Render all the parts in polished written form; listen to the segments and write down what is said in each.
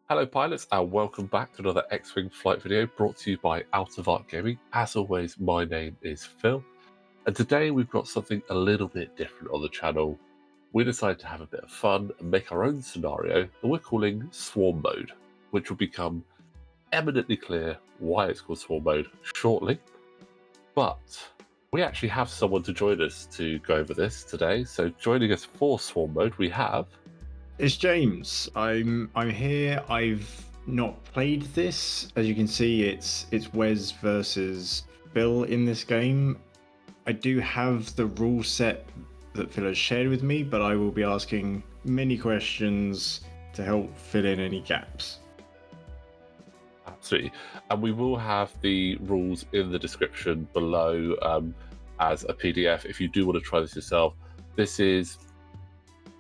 Hello pilots and welcome back to another X-Wing flight video brought to you by Out of Arc Gaming. As always, my name is Phil, and today we've got something a little bit different on the channel. We decided to have a bit of fun and make our own scenario that we're calling Swarm Mode, which will become eminently clear why it's called Swarm Mode shortly. But we actually have someone to join us to go over this today. So joining us for Swarm Mode we have... It's James. I'm here. I've not played this. As you can see, it's Wes versus Phil in this game. I do have the rule set that Phil has shared with me, but I will be asking many questions to help fill in any gaps. Absolutely. And we will have the rules in the description below as a PDF if you do want to try this yourself. This is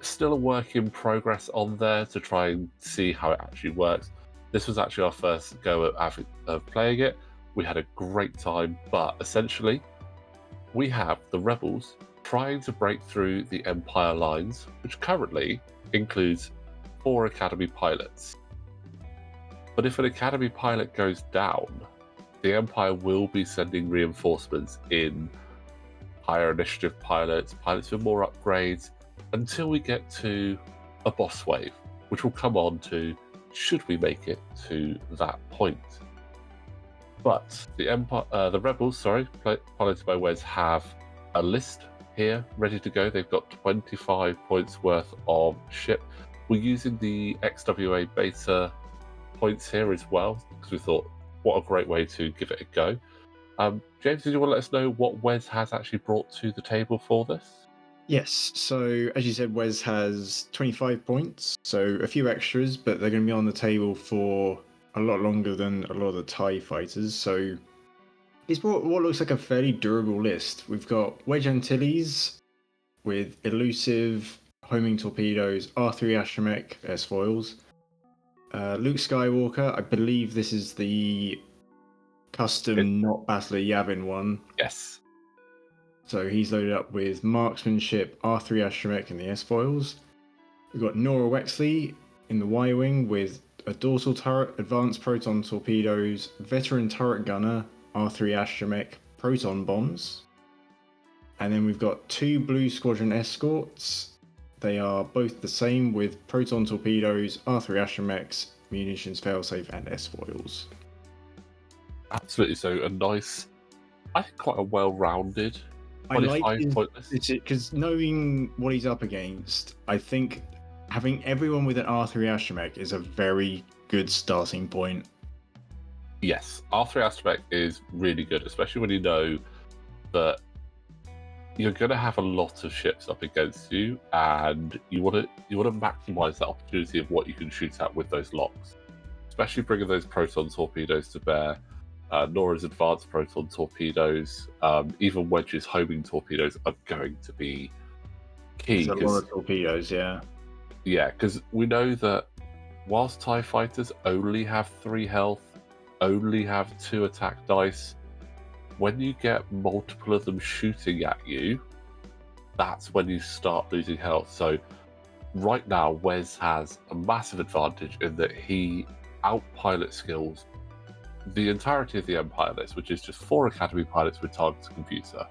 still a work in progress on there to try and see how it actually works. This was actually our first go at playing it. We had a great time, but essentially we have the rebels trying to break through the Empire lines, which currently includes 4 Academy pilots. But if an Academy pilot goes down, the Empire will be sending reinforcements in, higher initiative pilots, pilots with more upgrades, until we get to a boss wave, which will come on to should we make it to that point. But the rebels, piloted by Wedge, have a list here ready to go. They've got 25 points worth of ship. We're using the XWA beta points here as well, because we thought, what a great way to give it a go. James, did you want to let us know what Wes has actually brought to the table for this? Yes, so as you said, Wes has 25 points, so a few extras, but they're going to be on the table for a lot longer than a lot of the TIE fighters. So he's brought what looks like a fairly durable list. We've got Wedge Antilles with Elusive, homing torpedoes, R3 Astromech S-Foils. Luke Skywalker, I believe this is the custom, not Battle of Yavin one. Yes. So he's loaded up with Marksmanship, R3 Astromech, and the S-Foils. We've got Norra Wexley in the Y-Wing with a Dorsal Turret, Advanced Proton Torpedoes, Veteran Turret Gunner, R3 Astromech, Proton Bombs. And then we've got 2 Blue Squadron Escorts. They are both the same with Proton Torpedoes, R3 Astromechs, Munitions Failsafe, and S-Foils. Absolutely. So a nice, I think quite a well-rounded 25 point list. Because knowing what he's up against, I think having everyone with an R3 Astromech is a very good starting point. Yes, R3 Astromech is really good, especially when you know that you're going to have a lot of ships up against you, and you want to maximize that opportunity of what you can shoot at with those locks, especially bringing those proton torpedoes to bear. Norra's advanced proton torpedoes, even Wedge's homing torpedoes are going to be key. There's a lot of torpedoes, yeah. Yeah, because we know that whilst TIE fighters only have 3 health, only have 2 attack dice, when you get multiple of them shooting at you, that's when you start losing health. So right now, Wes has a massive advantage in that he outpilot skills the entirety of the Empire list, which is just 4 Academy pilots with targets computer.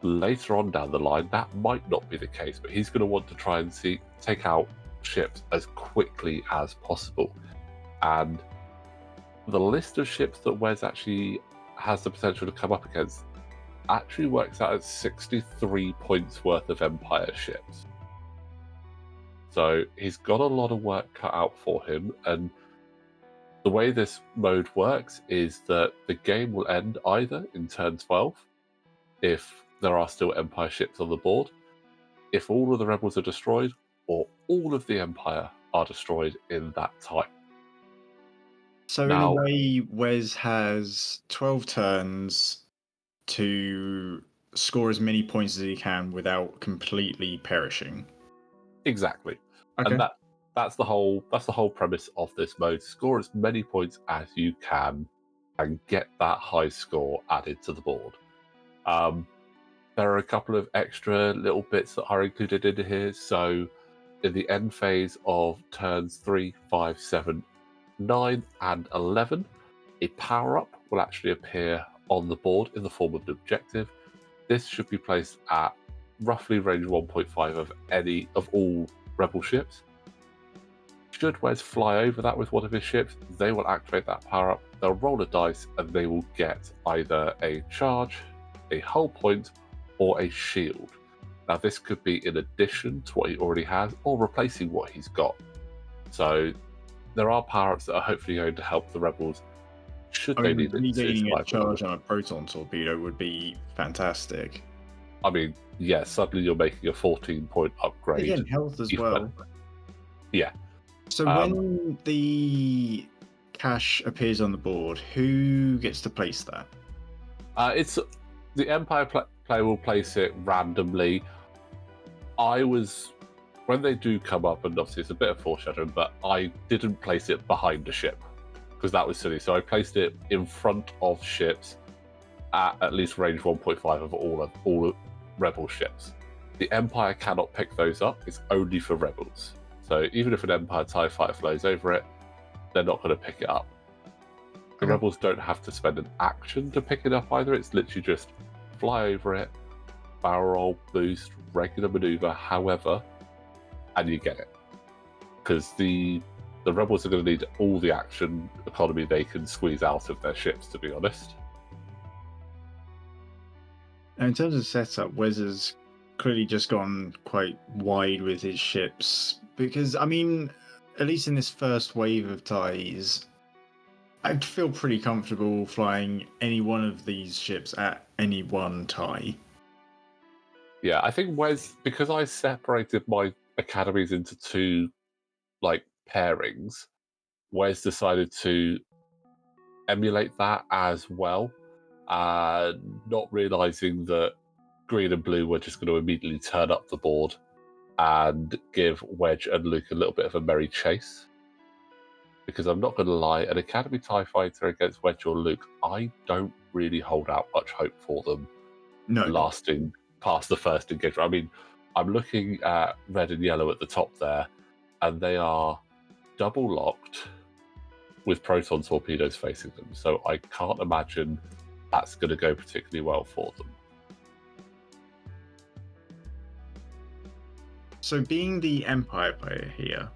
Later on down the line, that might not be the case, but he's going to want to try and take out ships as quickly as possible. And the list of ships that Wes actually has the potential to come up against actually works out at 63 points worth of Empire ships. So he's got a lot of work cut out for him, and the way this mode works is that the game will end either in turn 12, if there are still Empire ships on the board, if all of the rebels are destroyed, or all of the Empire are destroyed in that time. So Now, in a way, Wes has 12 turns to score as many points as he can without completely perishing. Exactly. Okay. And that's the whole premise of this mode. Score as many points as you can and get that high score added to the board. There are a couple of extra little bits that are included in here. So in the end phase of turns 3, 5, 7, 9, and 11, a power-up will actually appear on the board in the form of an objective. This should be placed at roughly range 1.5 of all rebel ships. Should Wedge fly over that with one of his ships, they will activate that power-up, they'll roll a dice, and they will get either a charge, a hull point, or a shield. Now this could be in addition to what he already has, or replacing what he's got. So there are power-ups that are hopefully going to help the rebels should they need it to gaining a survive. charge on a proton torpedo would be fantastic. I mean, yeah, suddenly you're making a 14-point upgrade. Again, health as well. Yeah. So when the cash appears on the board, who gets to place that? It's the Empire player will place it randomly. When they do come up, and obviously it's a bit of foreshadowing, but I didn't place it behind a ship because that was silly. So I placed it in front of ships at least range 1.5 of all rebel ships. The Empire cannot pick those up. It's only for rebels. So even if an Empire TIE fighter flows over it, they're not going to pick it up. The rebels don't have to spend an action to pick it up either. It's literally just fly over it, barrel roll, boost, regular maneuver, however, and you get it. Because the rebels are going to need all the action economy they can squeeze out of their ships, to be honest. Now, in terms of setup, Wes has clearly just gone quite wide with his ships. Because, I mean, at least in this first wave of ties, I'd feel pretty comfortable flying any one of these ships at any one tie. Yeah, I think Wes, because I separated my academies into two pairings, Wes decided to emulate that as well, not realizing that green and blue were just going to immediately turn up the board and give Wedge and Luke a little bit of a merry chase. Because I'm not going to lie, an Academy TIE Fighter against Wedge or Luke, I don't really hold out much hope for them lasting past the first engagement. I mean, I'm looking at red and yellow at the top there, and they are double locked with Proton Torpedoes facing them. So I can't imagine that's going to go particularly well for them. So being the Empire player here,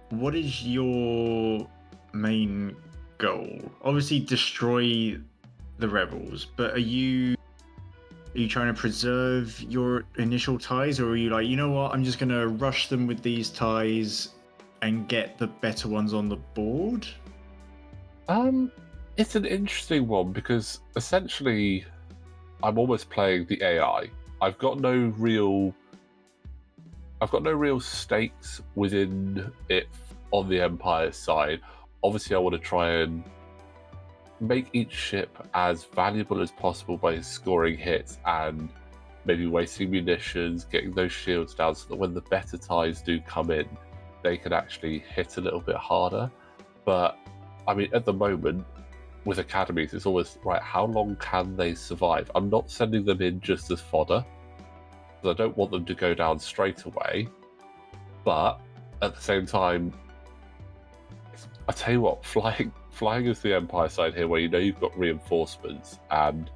what is your main goal? Obviously destroy the rebels, but are you trying to preserve your initial ties, or are you like, you know what, I'm just going to rush them with these ties and get the better ones on the board? It's an interesting one because essentially I'm almost playing the AI. I've got no real stakes within it on the Empire side. Obviously I want to try and make each ship as valuable as possible by scoring hits and maybe wasting munitions, getting those shields down so that when the better ties do come in, they can actually hit a little bit harder. But I mean, at the moment, with academies, it's always, right, how long can they survive? I'm not sending them in just as fodder, because I don't want them to go down straight away. But at the same time, I tell you what, flying is the Empire side here, where you know you've got reinforcements, and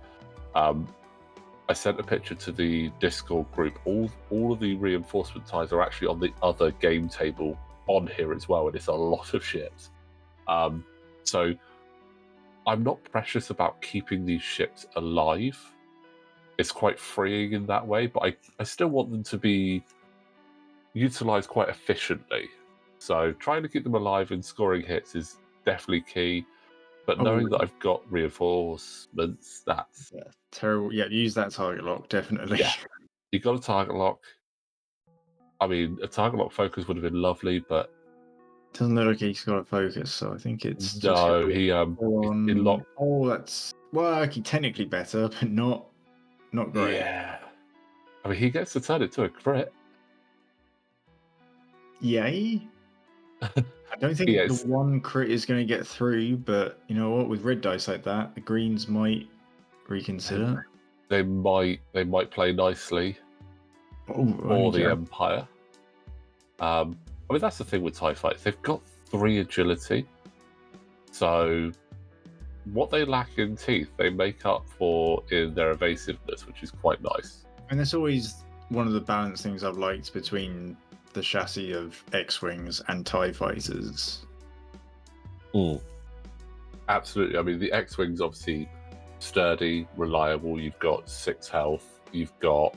I sent a picture to the Discord group. All of the reinforcement ties are actually on the other game table on here as well, and it's a lot of ships. So I'm not precious about keeping these ships alive. It's quite freeing in that way, but I still want them to be utilized quite efficiently. So trying to keep them alive and scoring hits is definitely key. But knowing that I've got reinforcements, that's terrible. Yeah, use that target lock, definitely. Yeah, you got a target lock. I mean, a target lock focus would have been lovely, but doesn't look like he's got a focus, so I think it's no. He locked. Oh, that's actually technically better, but not great. Yeah, I mean, he gets to turn it to a crit. Yay! I don't think the Yes, one crit is going to get through, but you know what? With red dice like that, the greens might reconsider. they might play nicely Oh, for only the Jared. Empire. I mean, that's the thing with TIE fights. They've got 3 agility. So what they lack in teeth, they make up for in their evasiveness, which is quite nice. And that's always one of the balance things I've liked between the chassis of X-Wings and TIE fighters. Absolutely. I mean, the X-Wing's obviously sturdy, reliable. You've got 6 health. You've got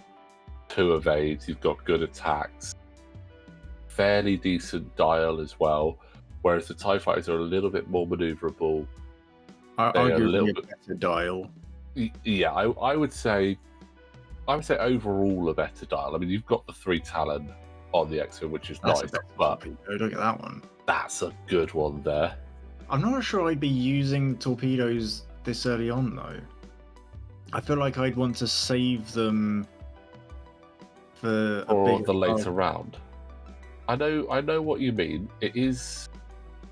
2 evades. You've got good attacks. Fairly decent dial as well. Whereas the TIE fighters are a little bit more maneuverable. Arguably a better dial. Yeah, I would say overall a better dial. I mean, you've got the 3 Talon on the X-Wing, which is That's nice, a better but torpedo. Look at that one. that's a good one there. I'm not sure I'd be using torpedoes this early on, though. I feel like I'd want to save them for a Or bigger the later round. I know what you mean. It is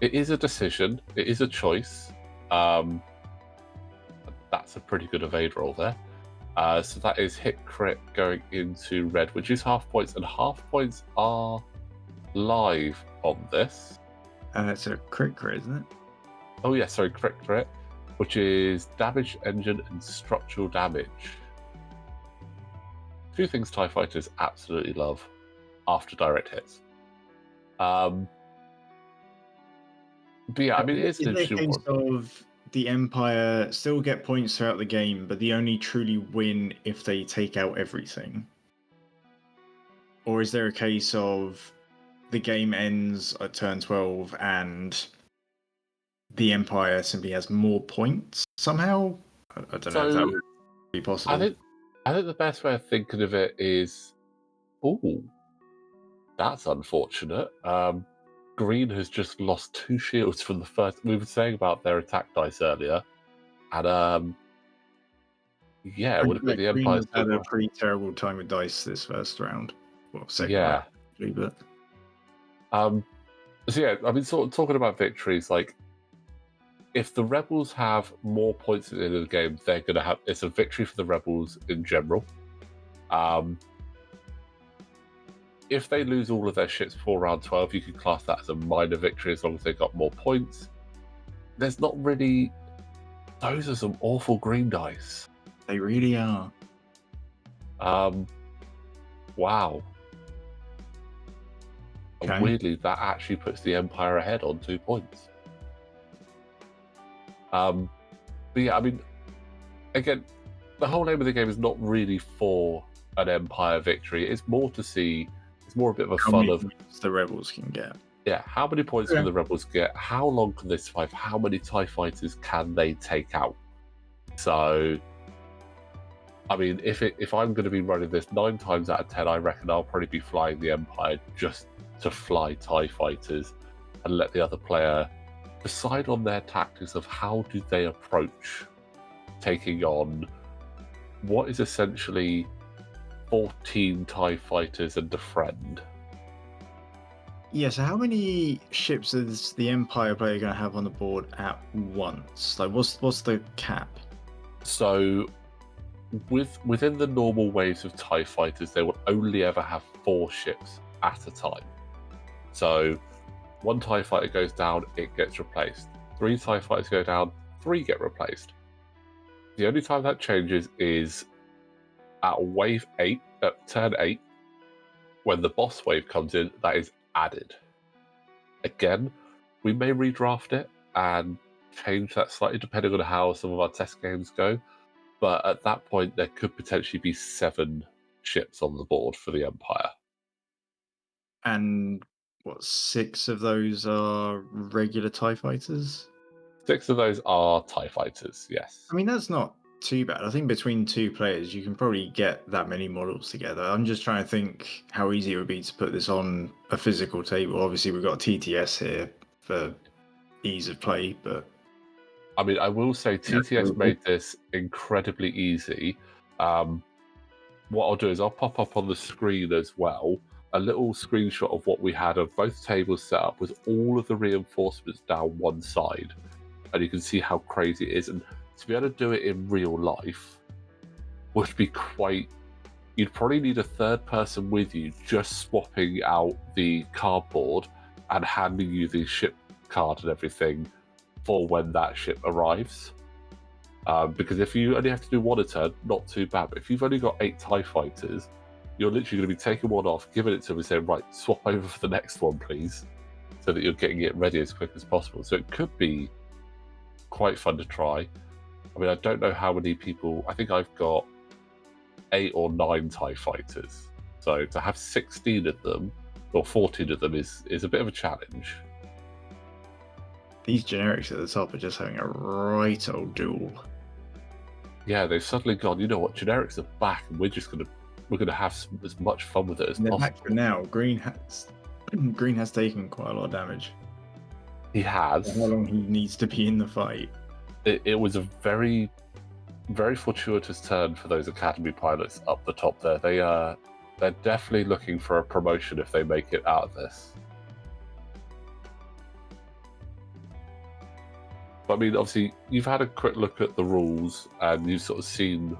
a decision. It is a choice. That's a pretty good evade roll there. So that is hit crit going into red, which is half points, and half points are live on this. It's a crit, isn't it? Oh yeah, sorry, crit, which is damage, engine, and structural damage. 2 things TIE fighters absolutely love after direct hits. But yeah, I mean, it is an interesting case one. of the Empire still get points throughout the game, but they only truly win if they take out everything? Or is there a case of the game ends at turn 12 and the Empire simply has more points somehow? I don't know if that would be possible. I think the best way of thinking of it is, ooh, that's unfortunate. Green has just lost 2 shields from the first. We were saying about their attack dice earlier, and yeah, it would have been the Green Empire. has had a pretty terrible time with dice this first round. Well, second round, actually, but so yeah, I mean, sort of talking about victories, like if the Rebels have more points at the end of the game, they're going to have. It's a victory for the Rebels in general. If they lose all of their ships before round 12, you could class that as a minor victory as long as they got more points. There's not really. Those are some awful green dice. they really are. Wow. Okay. And weirdly, that actually puts the Empire ahead on 2 points. But yeah, I mean, again, the whole aim of the game is not really for an Empire victory. It's more to see. It's more a bit of a How fun many of points the Rebels can get. yeah. How many points Okay. can the Rebels get? How long can they survive? How many TIE fighters can they take out? So, I mean, if I'm going to be running this 9 times out of 10, I reckon I'll probably be flying the Empire just to fly TIE fighters and let the other player decide on their tactics of how do they approach taking on what is essentially 14 TIE fighters and a friend. Yeah, so how many ships is the Empire player going to have on the board at once? Like, what's the cap? So, within the normal waves of TIE fighters, they will only ever have 4 ships at a time. So, 1 TIE fighter goes down, it gets replaced. 3 TIE fighters go down, 3 get replaced. The only time that changes is at wave 8, at turn 8, when the boss wave comes in, that is added. Again, we may redraft it and change that slightly depending on how some of our test games go, but at that point, there could potentially be 7 ships on the board for the Empire. And what, 6 of those are regular TIE fighters? 6 of those are TIE fighters, yes. I mean, that's not too bad. I think between 2 players, you can probably get that many models together. I'm just trying to think how easy it would be to put this on a physical table. Obviously, we've got TTS here for ease of play, but I mean, I will say TTS made this incredibly easy. What I'll do is I'll pop up on the screen as well a little screenshot of what we had of both tables set up with all of the reinforcements down one side, and you can see how crazy it is. And to be able to do it in real life would be quite. You'd probably need a third person with you, just swapping out the cardboard and handing you the ship card and everything for when that ship arrives. Because if you only have to do one a turn, not too bad. But if you've only got 8 TIE fighters, you're literally going to be taking one off, giving it to them and saying, right, swap over for the next one, please, so that you're getting it ready as quick as possible. So it could be quite fun to try. I mean, I don't know how many people... I think I've got 8 or 9 TIE fighters. So to have 16 of them, or 14 of them, is a bit of a challenge. These generics at the top are just having a right old duel. Yeah, they've suddenly gone, you know what, generics are back, and we're gonna have as much fun with it as They're possible. back for now. Green has taken quite a lot of damage. He has. How long he needs to be in the fight. It was a very, very fortuitous turn for those Academy pilots up the top there. They're definitely looking for a promotion if they make it out of this. But I mean, obviously, you've had a quick look at the rules and you've sort of seen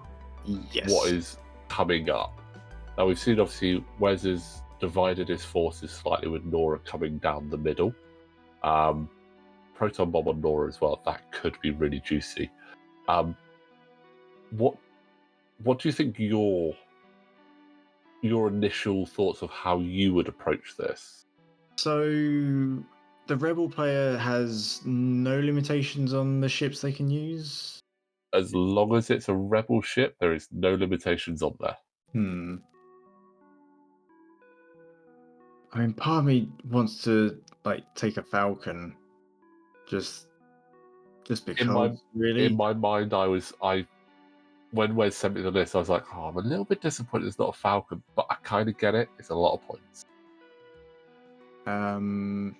what is coming up. Now, we've seen, obviously, Wes has divided his forces slightly with Norra coming down the middle. Proton Bomb on Norra as well. That could be really juicy. What do you think your initial thoughts of how you would approach this? So the Rebel player has no limitations on the ships they can use? As long as it's a Rebel ship, there is no limitations on there. I mean, part of me wants to take a Falcon, just because. In my mind, when Wes sent me the list, I was like, oh, I'm a little bit disappointed it's not a Falcon, but I kind of get it. It's a lot of points. I'm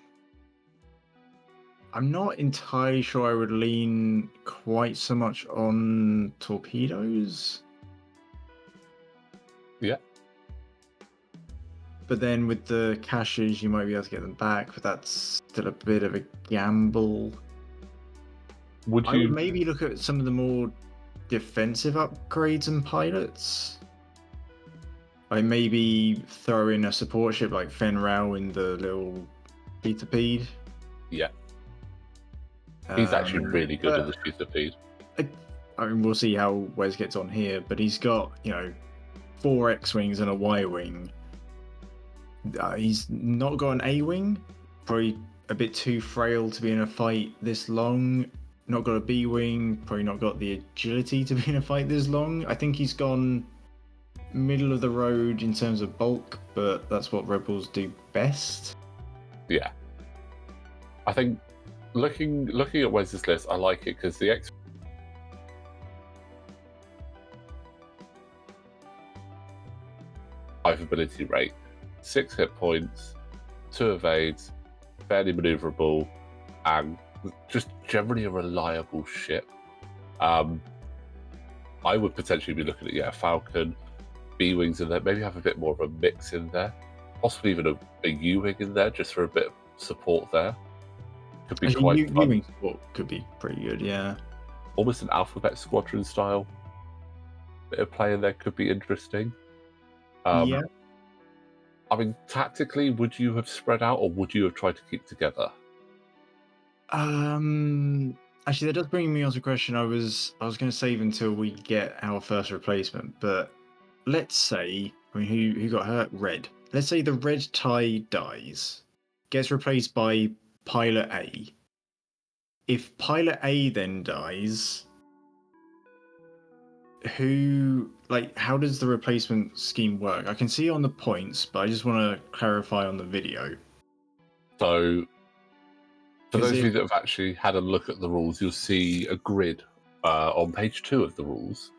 not entirely sure I would lean quite so much on torpedoes. Yeah. But then with the caches, you might be able to get them back, but that's still a bit of a gamble. I would maybe look at some of the more defensive upgrades and pilots. I maybe throw in a support ship like Fen Rao in the little Petapede. Yeah. He's actually really good at the Petapede. I mean, we'll see how Wes gets on here, but he's got, 4 X-Wings and a Y-Wing. He's not got an A-Wing, probably a bit too frail to be in a fight this long. Not got a B-Wing, probably not got the agility to be in a fight this long. I think he's gone middle of the road in terms of bulk, but that's what Rebels do best. Yeah. I think looking at Wes's list, I like it because the ability rate, 6 hit points, 2 evades, fairly maneuverable, and just generally a reliable ship. I would potentially be looking at Falcon, B-Wings in there, maybe have a bit more of a mix in there, possibly even a U-Wing in there just for a bit of support there. Could be quite fun. U-Wing support could be pretty good, yeah. Almost an alphabet squadron style bit of play in there could be interesting. Yeah. I mean, tactically, would you have spread out or would you have tried to keep together? Actually, that does bring me on to a question I was going to save until we get our first replacement. But let's say, who got hurt? Red. Let's say the red tie dies, gets replaced by Pilot A. If Pilot A then dies, how does the replacement scheme work? I can see on the points, but I just want to clarify on the video. So, for those of you that have actually had a look at the rules, you'll see a grid on page 2 of the rules,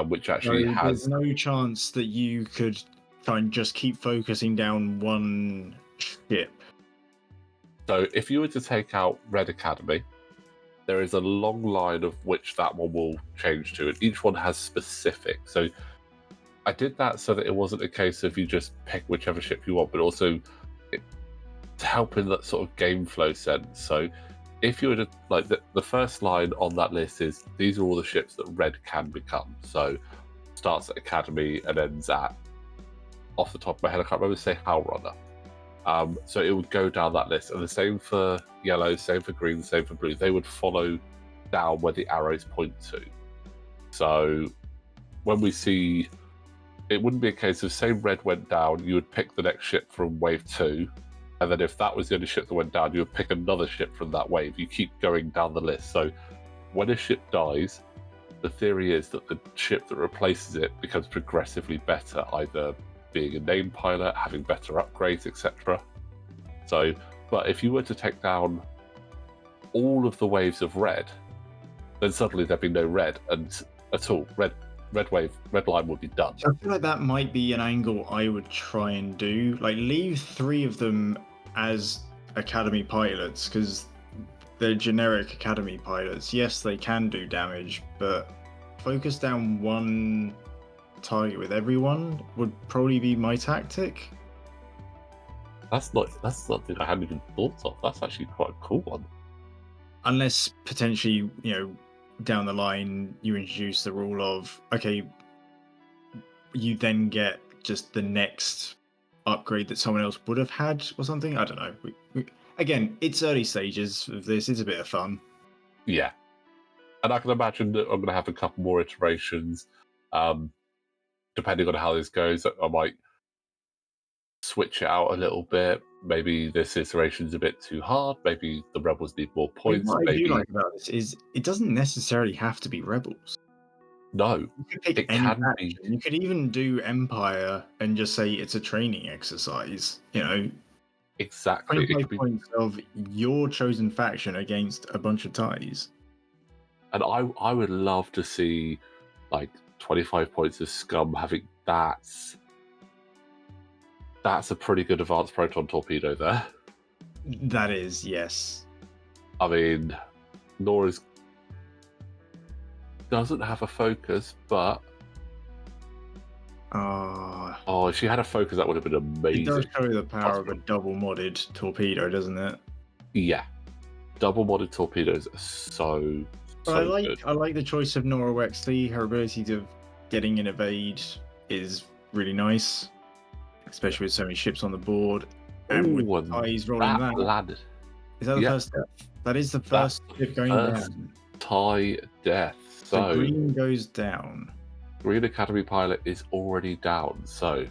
which actually has... There's no chance that you could try and just keep focusing down one ship. So, if you were to take out Red Academy, there is a long line of which that one will change to, and each one has specific. So I did that so that it wasn't a case of you just pick whichever ship you want, but also to help in that sort of game flow sense. So if you were to, like, the first line on that list is, these are all the ships that red can become. So starts at Academy and ends at, off the top of my head, I can't remember, say Howl Runner. So it would go down that list. And the same for yellow, same for green, same for blue. They would follow down where the arrows point to. So when we see, it wouldn't be a case of, say red went down, you would pick the next ship from wave 2, and then if that was the only ship that went down, you would pick another ship from that wave. You keep going down the list. So when a ship dies, the theory is that the ship that replaces it becomes progressively better, either being a name pilot, having better upgrades, etc. So, but if you were to take down all of the waves of red, then suddenly there'd be no red and at all. Red line would be done. So I feel like that might be an angle I would try and do. Like, leave 3 of them as Academy pilots, because they're generic Academy pilots. Yes, they can do damage, but focus down one target with everyone would probably be my tactic. That's something I hadn't even thought of. That's actually quite a cool one. Unless potentially, down the line you introduce the rule of, okay, you then get just the next upgrade that someone else would have had or something. I don't know. Again, it's early stages of this. It's a bit of fun. Yeah. And I can imagine that I'm going to have a couple more iterations. Depending on how this goes, I might switch it out a little bit. Maybe this iteration's a bit too hard. Maybe the rebels need more points. What I maybe do like about this is it doesn't necessarily have to be rebels. No, You could pick it any can faction. be. You could even do Empire and just say it's a training exercise. Exactly. 25 points of your chosen faction against a bunch of ties. And I would love to see like 25 points of scum having that's a pretty good advanced proton torpedo there. That is, yes. I mean, Norra's doesn't have a focus, but if she had a focus, that would have been amazing. It does show the power of a double modded torpedo, doesn't it? Yeah, double modded torpedoes are so good. I like the choice of Norra Wexley. Her ability to getting in evade is really nice, especially with so many ships on the board. And with ties rolling that. Landed. Is that the first step? That is the first ship going down. Tie death. So green goes down. Green Academy pilot is already down. So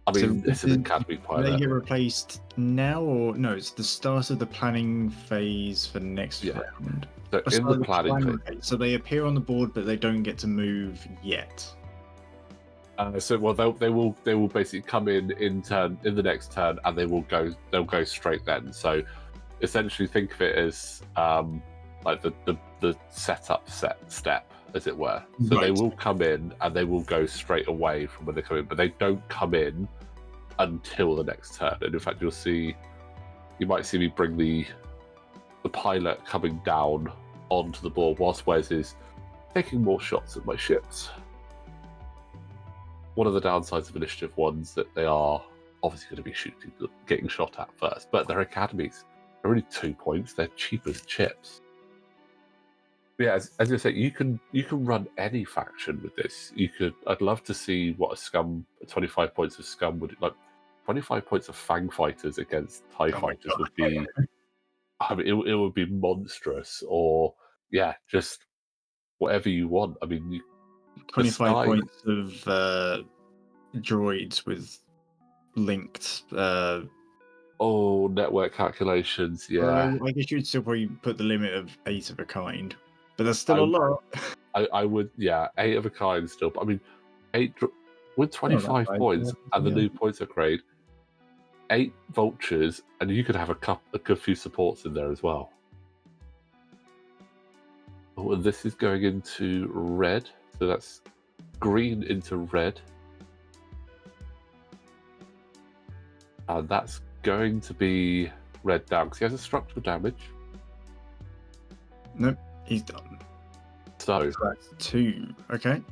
I mean, this is Academy pilot. They get replaced now, or no? It's the start of the planning phase for next round. So in the planning phase, so they appear on the board, but they don't get to move yet. They will basically come in turn in the next turn, and they'll go straight then. So essentially, think of it as like the setup step, as it were. So they will come in and they will go straight away from when they come in, but they don't come in until the next turn. And in fact, you might see me bring the pilot coming down onto the board whilst Wes is taking more shots at my ships. One of the downsides of Initiative ones that they are obviously going to be getting shot at first, but their academies are only 2 points. They're cheap as chips. Yeah, as I say, you can run any faction with this. I'd love to see what 25 points of scum would like. 25 points of Fang fighters against TIE fighters would be. I mean, it would be monstrous. Or just whatever you want. I mean, 25 points of droids with linked. Network calculations. Yeah, I guess you'd still probably put the limit of 8 of a kind, but that's still a lot. I would, 8 of a kind still. But I mean, 8 with 25 points and the new points upgrade, 8 vultures, and you could have a good few supports in there as well. Oh, and this is going into red, so that's green into red, and that's going to be red down because he has a structural damage. Nope, he's done. So that's 2. Okay.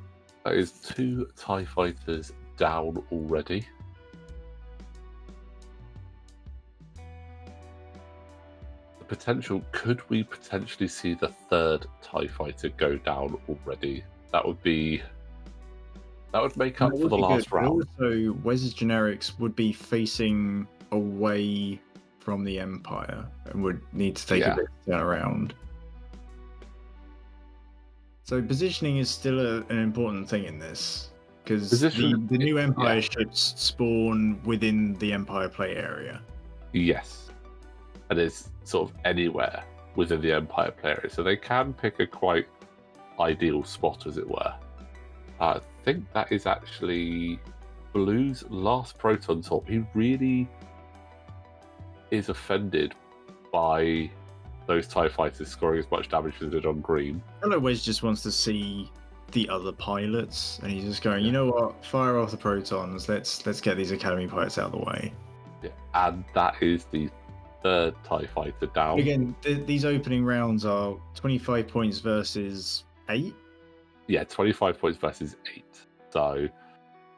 That is 2 TIE fighters down already. The potential, could we potentially see the 3rd TIE fighter go down already? That would make up That for would the be last good. round. Also, Wes's generics would be facing away from the Empire and would need to take a bit to turn around. So positioning is still an important thing in this, because the new Empire ships spawn within the Empire play area. Yes, and it's sort of anywhere within the Empire play area, so they can pick a quite ideal spot, as it were. I think that is actually Blue's last Proton Torp. He really is offended by those TIE fighters scoring as much damage as they did on green. Hello Wedge just wants to see the other pilots, and he's just going, you know what, fire off the Protons, let's get these Academy pilots out of the way. Yeah, and that is the 3rd TIE fighter down. Again, these opening rounds are 25 points versus 8? Yeah, 25 points versus 8. So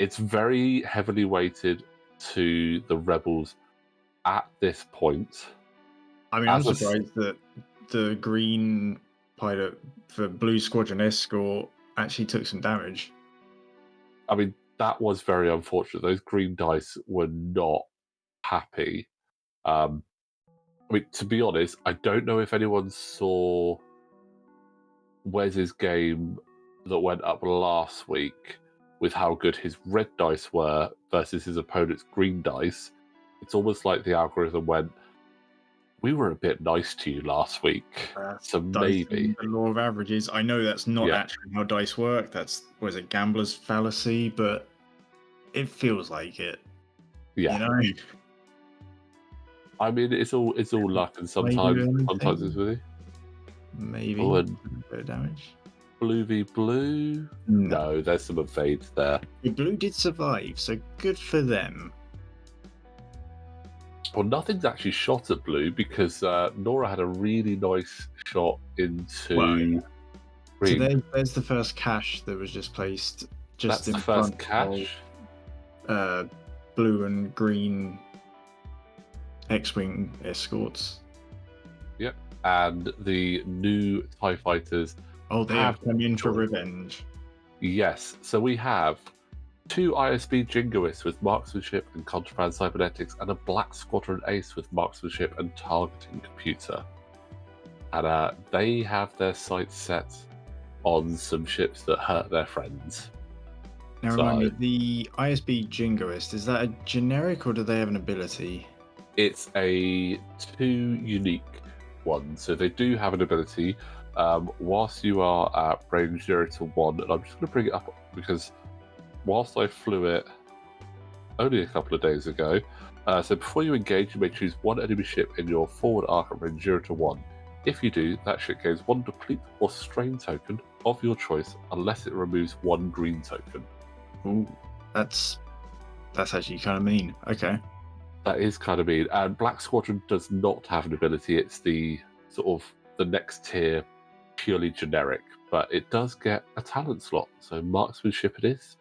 it's very heavily weighted to the Rebels at this point. I mean, I'm surprised that the green pilot for Blue Squadron Escort actually took some damage. I mean, that was very unfortunate. Those green dice were not happy. I mean, to be honest, I don't know if anyone saw Wes's game that went up last week with how good his red dice were versus his opponent's green dice. It's almost like the algorithm went, we were a bit nice to you last week, so maybe. The law of averages. I know that's not actually how dice work. That's, was it, gambler's fallacy, but it feels like it. Yeah. You know? I mean, it's all luck, and sometimes it's with you. Maybe a bit of damage. Blue v blue? No, there's some evades there. The blue did survive, so good for them. Well, nothing's actually shot at blue because Norra had a really nice shot into green. So there's the first cache that was just placed just in front of cache. Blue and green X-Wing escorts. Yep, and the new TIE fighters. Oh, they have come in for revenge. Yes, so we have 2 ISB Jingoists with Marksmanship and Contraband Cybernetics, and a Black Squadron Ace with Marksmanship and Targeting Computer. And they have their sights set on some ships that hurt their friends. Now remind me, the ISB Jingoist, is that a generic or do they have an ability? It's a 2 unique ones. So they do have an ability. Whilst you are at range 0 to 1, and I'm just going to bring it up because whilst I flew it only a couple of days ago, so before you engage, you may choose 1 enemy ship in your forward arc at range 0 to 1. If you do, that ship gains 1 deplete or strain token of your choice, unless it removes 1 green token. Ooh, that's actually kind of mean. Okay. That is kind of mean. And Black Squadron does not have an ability. It's the sort of the next tier, purely generic, but it does get a talent slot. So Marksmanship it is.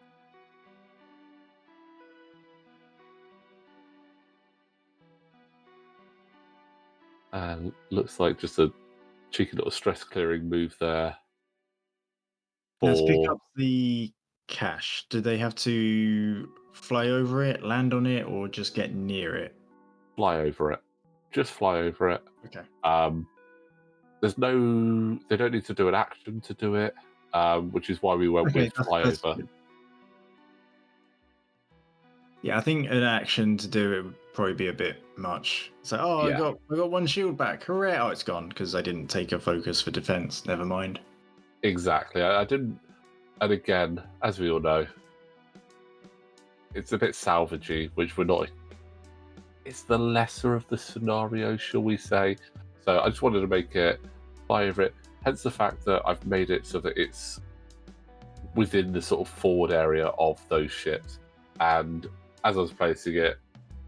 And looks like just a cheeky little stress clearing move there. Let's pick up the cache. Do they have to fly over it, land on it, or just get near it? Fly over it. Just fly over it. Okay. There's no, they don't need to do an action to do it, which is why we went with fly over. Good. Yeah, I think an action to do it would probably be a bit much. It's like, oh, yeah. I got 1 shield back. Hooray! Oh, it's gone because I didn't take a focus for defense. Never mind. Exactly. I didn't. And again, as we all know, it's a bit salvagey, which we're not. It's the lesser of the scenario, shall we say? So I just wanted to make it fly over it. Hence the fact that I've made it so that it's within the sort of forward area of those ships. And as I was placing it,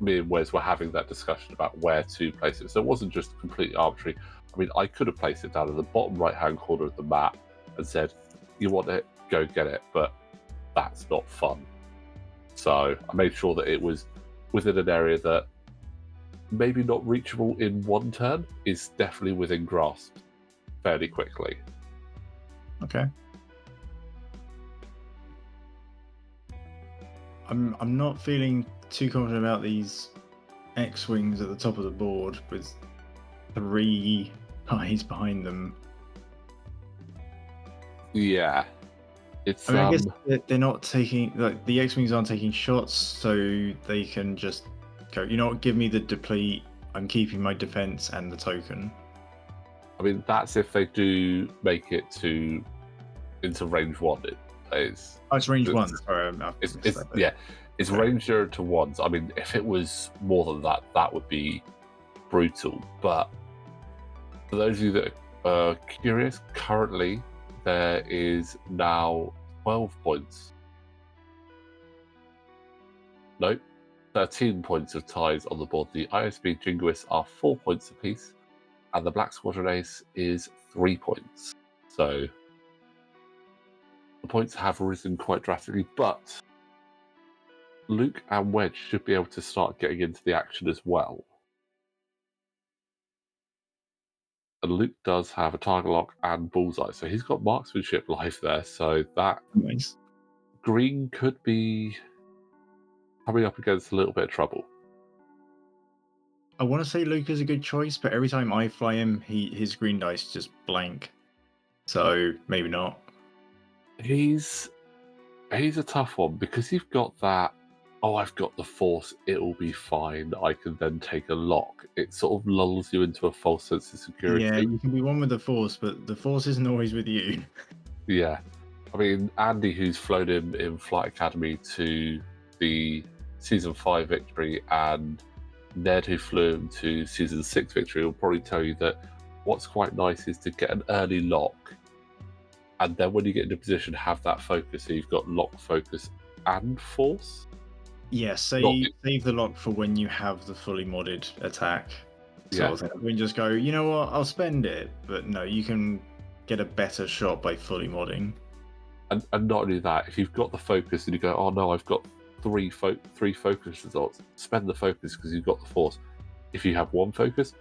me and Wes were having that discussion about where to place it. So it wasn't just completely arbitrary. I mean, I could have placed it down in the bottom right-hand corner of the map and said, you want it, go get it. But that's not fun. So I made sure that it was within an area that maybe not reachable in one turn is definitely within grasp fairly quickly. Okay. I'm not feeling too confident about these X-wings at the top of the board with 3 eyes behind them. Yeah, it's I mean, I guess they're not taking, like, the X-wings aren't taking shots, so they can just go, you know what, give me the deplete, I'm keeping my defense and the token. I mean, that's if they do make it into range 1. It is. Oh, it's range 1. It's, Sorry, it's Okay. range 0 to 1s. I mean, if it was more than that, that would be brutal. But for those of you that are curious, currently there is now 12 points. Nope, 13 points of ties on the board. The ISB Jingoists are 4 points apiece, and the Black Squadron Ace is 3 points. So the points have risen quite drastically, but Luke and Wedge should be able to start getting into the action as well. And Luke does have a target lock and bullseye, so he's got marksmanship live there, so that Nice. green could be coming up against a little bit of trouble. I want to say Luke is a good choice, but every time I fly him, his green dice just blank. So maybe not. He's a tough one because you've got that, oh, I've got the force, it'll be fine, I can then take a lock. It sort of lulls you into a false sense of security. Yeah, you can be one with the force, but the force isn't always with you. Yeah. I mean, Andy, who's flown him in Flight Academy to the Season 5 victory, and Ned, who flew him to Season 6 victory, will probably tell you that what's quite nice is to get an early lock, and then when you get into position, have that focus, so you've got lock, focus, and force. Yeah, save the lock for when you have the fully modded attack. Yeah. Sort of thing. We can just go, you know what, I'll spend it. But no, you can get a better shot by fully modding. And not only that, if you've got the focus and you go, oh no, I've got three focus results, spend the focus because you've got the force. If you have one focus,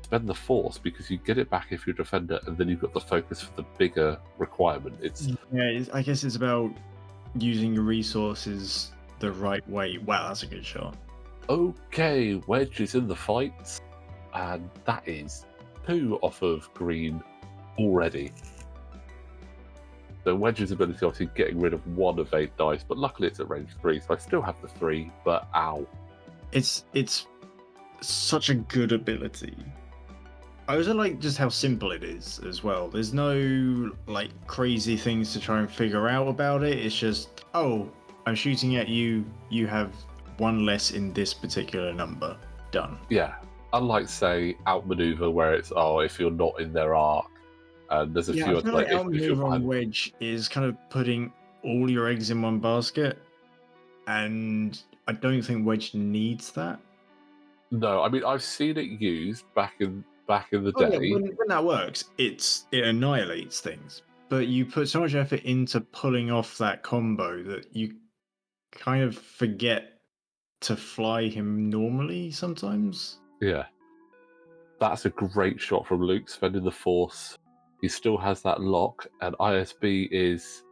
spend the force because you get it back if you're a defender, and then you've got the focus for the bigger requirement. I guess it's about using your resources the right way. Wow, that's a good shot. Okay, Wedge is in the fight, and that is 2 off of green already. So Wedge's ability, obviously getting rid of 1 of 8 dice, but luckily it's at range 3, so I still have the 3, but ow. It's such a good ability. I also like just how simple it is as well. There's no like crazy things to try and figure out about it. It's just, oh, I'm shooting at you. You have 1 less in this particular number. Done. Yeah, unlike say outmaneuver, where it's if you're not in their arc, and there's a few I others feel like like if you're outmaneuver on behind. Wedge is kind of putting all your eggs in one basket, and I don't think Wedge needs that. No, I mean I've seen it used back in the Oh yeah, day. when that works, it annihilates things. But you put so much effort into pulling off that combo that you kind of forget to fly him normally sometimes. Yeah, that's a great shot from Luke, spending the force. He still has that lock, and ISB is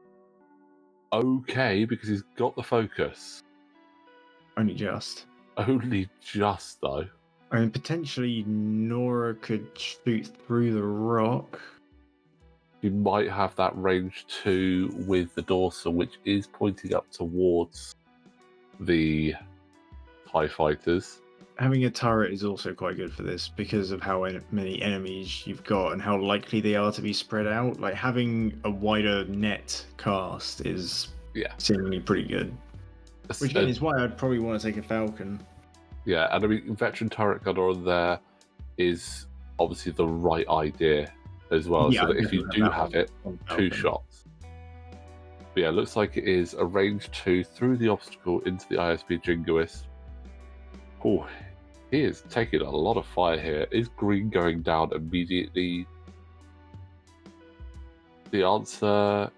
okay because he's got the focus. Only just. Only just though. I mean, potentially Norra could shoot through the rock. You might have that range 2 with the dorsal, which is pointing up towards the TIE fighters. Having a turret is also quite good for this because of how many enemies you've got and how likely they are to be spread out. Like having a wider net cast is seemingly pretty good. Which again is why I'd probably want to take a Falcon. Yeah, and I mean, veteran turret gunner on there is obviously the right idea as well. Yeah, so that if you do have it, 2 shots. But yeah, it looks like it is a range 2 through the obstacle into the ISB Jingoist. Oh, he is taking a lot of fire here. Is green going down immediately? The answer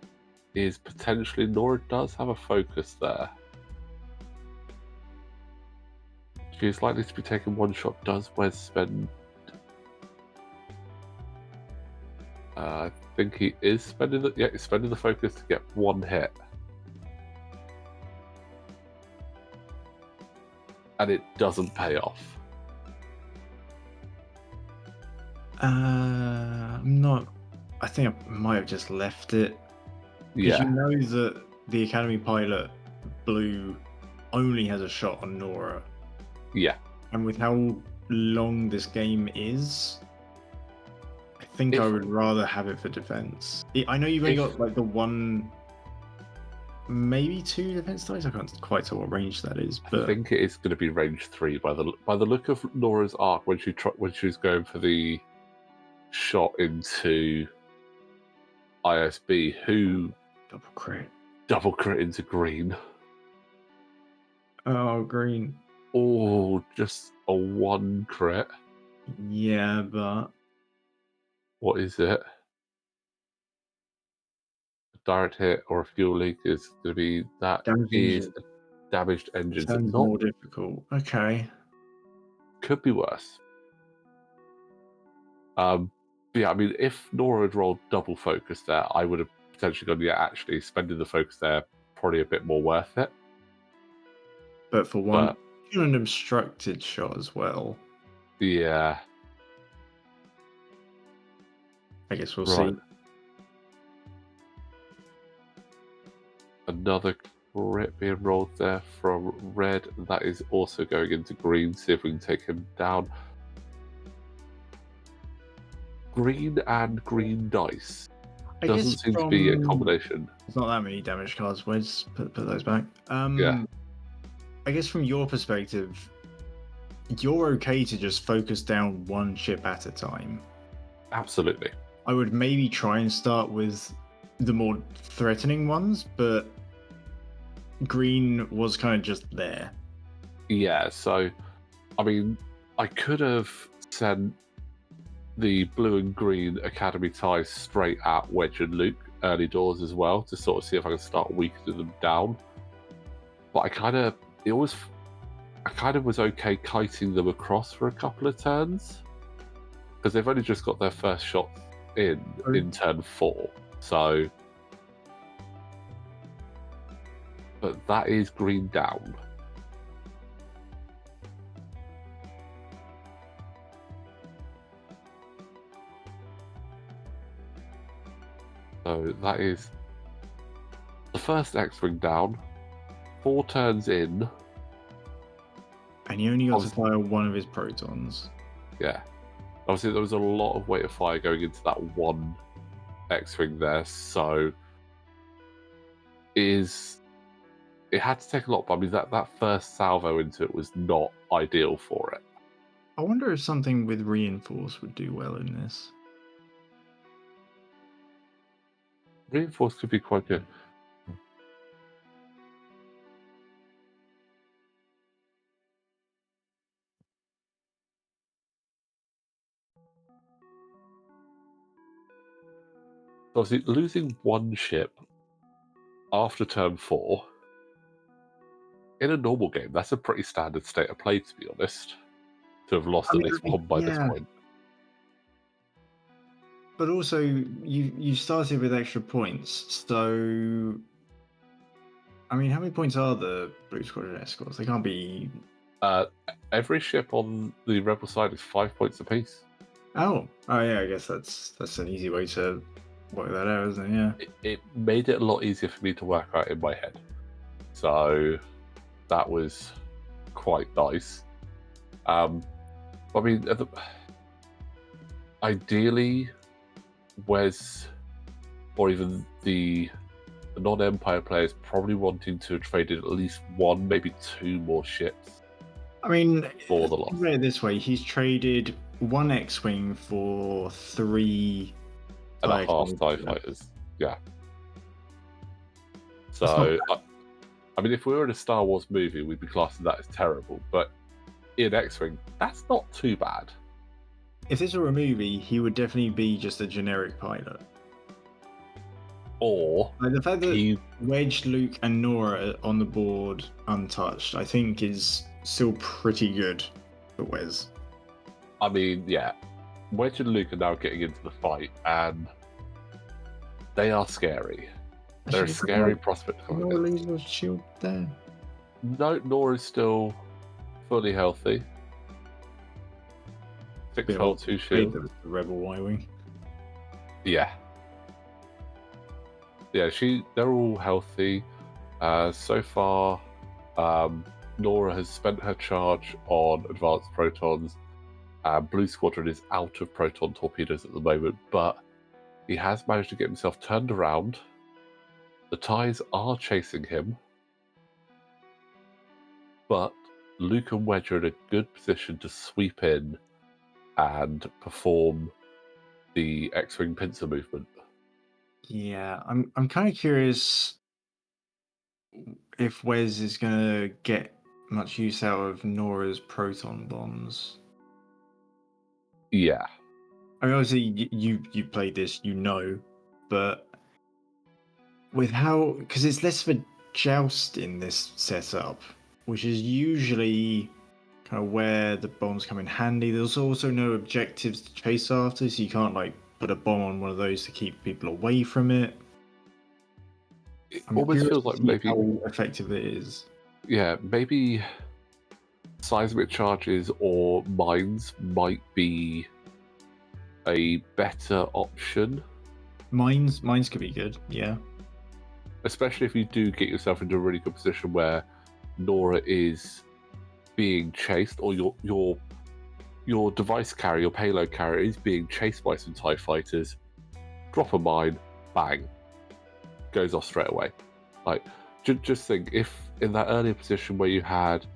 is potentially Norra does have a focus there. She is likely to be taking one shot. Does Wes spend? I think he is spending the he's spending the focus to get one hit, and it doesn't pay off. I'm not. I think I might have just left it. Because Yeah, you know that the Academy pilot Blue only has a shot on Norra. yeah. And with how long this game is, I think I would rather have it for defense. I know you've only got like the one, maybe two defense dice. I can't quite tell what range that is, but I think it is going to be range 3 by the look of Norra's arc when she was going for the shot into ISB, who double crit into green. Oh, green. Oh, just a 1 crit. Yeah, but What is it? A direct hit or a fuel leak is going to be that damaged is engine. a damaged engine. Sounds Not more difficult. Okay. could be worse. But yeah, I mean, if Norra had rolled double focus there, I would have potentially gone, yeah, actually spending the focus there probably a bit more worth it. But for one, an obstructed shot as well. Yeah. I guess we'll Right. see. Another crit being rolled there from red. That is also going into green. See if we can take him down. Green and green dice. Doesn't seem to be a combination. There's not that many damage cards. Where's put those back? Yeah. I guess from your perspective, you're okay to just focus down one ship at a time. Absolutely. I would maybe try and start with the more threatening ones, but green was kind of just there. Yeah, so, I mean, I could have sent the blue and green Academy ties straight at Wedge and Luke early doors as well to sort of see if I can start weakening them down. But I kind of was okay kiting them across for a couple of turns because they've only just got their first shots in turn 4. So, but that is green down. So that is the first X-Wing down, 4 turns in. And he only got to fire one of his protons. Yeah. Obviously, there was a lot of weight of fire going into that one X-Wing there, so it had to take a lot, but I mean, that first salvo into it was not ideal for it. I wonder if something with reinforce would do well in this. Reinforce could be quite good. Obviously, losing one ship after turn 4 in a normal game, that's a pretty standard state of play, to be honest. To have lost at least one by this point. But also, you started with extra points, so I mean, how many points are the Blue Squadron Escorts? They can't be. Every ship on the Rebel side is 5 points apiece. Oh yeah, I guess that's an easy way to work that out, isn't it? Yeah. It made it a lot easier for me to work out in my head, so that was quite nice. I mean, ideally, Wes or even the non-Empire players probably wanting to have traded at least 1, maybe 2 more ships. I mean, for the loss. Put it this way: he's traded 1 X-wing for 3 and a half TIE fighters. Yeah. So, I mean, if we were in a Star Wars movie, we'd be classing that as terrible. But in X-Wing, that's not too bad. If this were a movie, he would definitely be just a generic pilot. Or Like the fact that he, Wedge, Luke, and Norra are on the board untouched, I think is still pretty good for Wes. I mean, yeah, Wedge and Luke are now getting into the fight, and they are scary. They're a scary prospect coming Norra in. lose her shield there. No, Norra is still fully healthy. 6 health, 2 shield. The Rebel Y-Wing. Yeah. Yeah, they're all healthy. So far, Norra has spent her charge on advanced protons. Blue Squadron is out of Proton Torpedoes at the moment, but he has managed to get himself turned around. The ties are chasing him, but Luke and Wedge are in a good position to sweep in and perform the X-Wing pincer movement. Yeah, I'm kind of curious if Wes is gonna get much use out of Norra's proton bombs. Yeah. I mean, obviously you played this, you know, but with how, because it's less of a joust in this setup, which is usually kind of where the bombs come in handy. There's also no objectives to chase after, so you can't like put a bomb on one of those to keep people away from it. It I'm almost curious feels to like see maybe, how effective it is. yeah, maybe seismic charges or mines might be a better option, Mines could be good, yeah. especially if you do get yourself into a really good position where Norra is being chased, or your device carrier, your payload carrier is being chased by some TIE fighters. Drop a mine, bang, goes off straight away. Like, just think, if in that earlier position where you had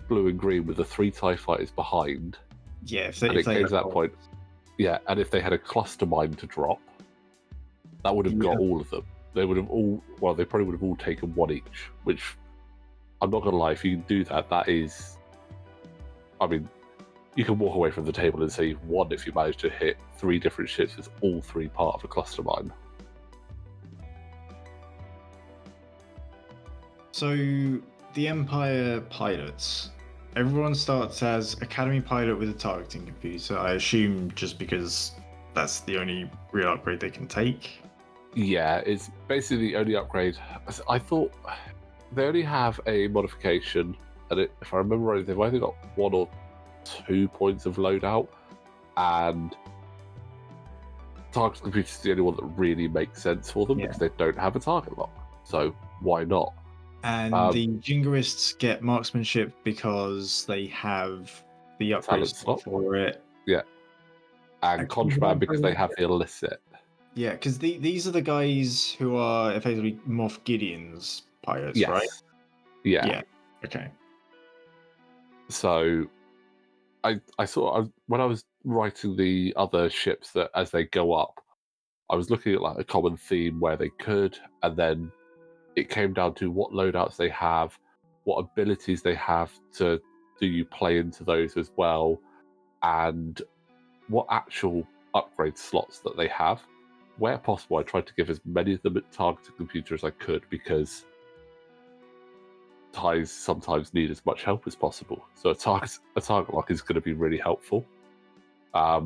blue and green with the 3 TIE fighters behind, Yeah, if and they it came had to that point, yeah, and if they had a cluster mine to drop, that would have got all of them. They would have all, well, they probably would have all taken 1 each, which, I'm not going to lie, if you can do that, that is, I mean, you can walk away from the table and say you've won if you manage to hit 3 different ships with all 3 part of a cluster mine. So the Empire pilots, everyone starts as Academy pilot with a targeting computer. I assume just because that's the only real upgrade they can take. Yeah, it's basically the only upgrade. I thought they only have a modification, and if I remember right, they've either got 1 or 2 points of loadout, and target computer is the only one that really makes sense for them because they don't have a target lock. So why not? And the Jingoists get marksmanship because they have the upgrade Talent slot for it. Yeah. And contraband because they have the illicit. Yeah, because these are the guys who are effectively Moff Gideon's pilots, Yes. right? Yeah. Okay. So I saw, when I was writing the other ships that as they go up, I was looking at like a common theme where they could, and then it came down to what loadouts they have, what abilities they have to do you play into those as well, and what actual upgrade slots that they have. Where possible, I tried to give as many of them at targeted computer as I could, because ties sometimes need as much help as possible. So a target lock is going to be really helpful. But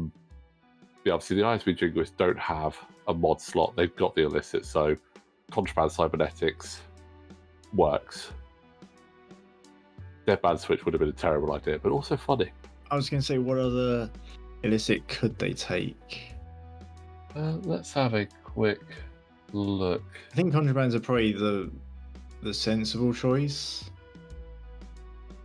obviously the ISB Jingoists don't have a mod slot. They've got the illicit, so contraband cybernetics works. Deadband switch would have been a terrible idea, but also funny. I was going to say, what other illicit could they take? Let's have a quick look. I think contrabands are probably the sensible choice.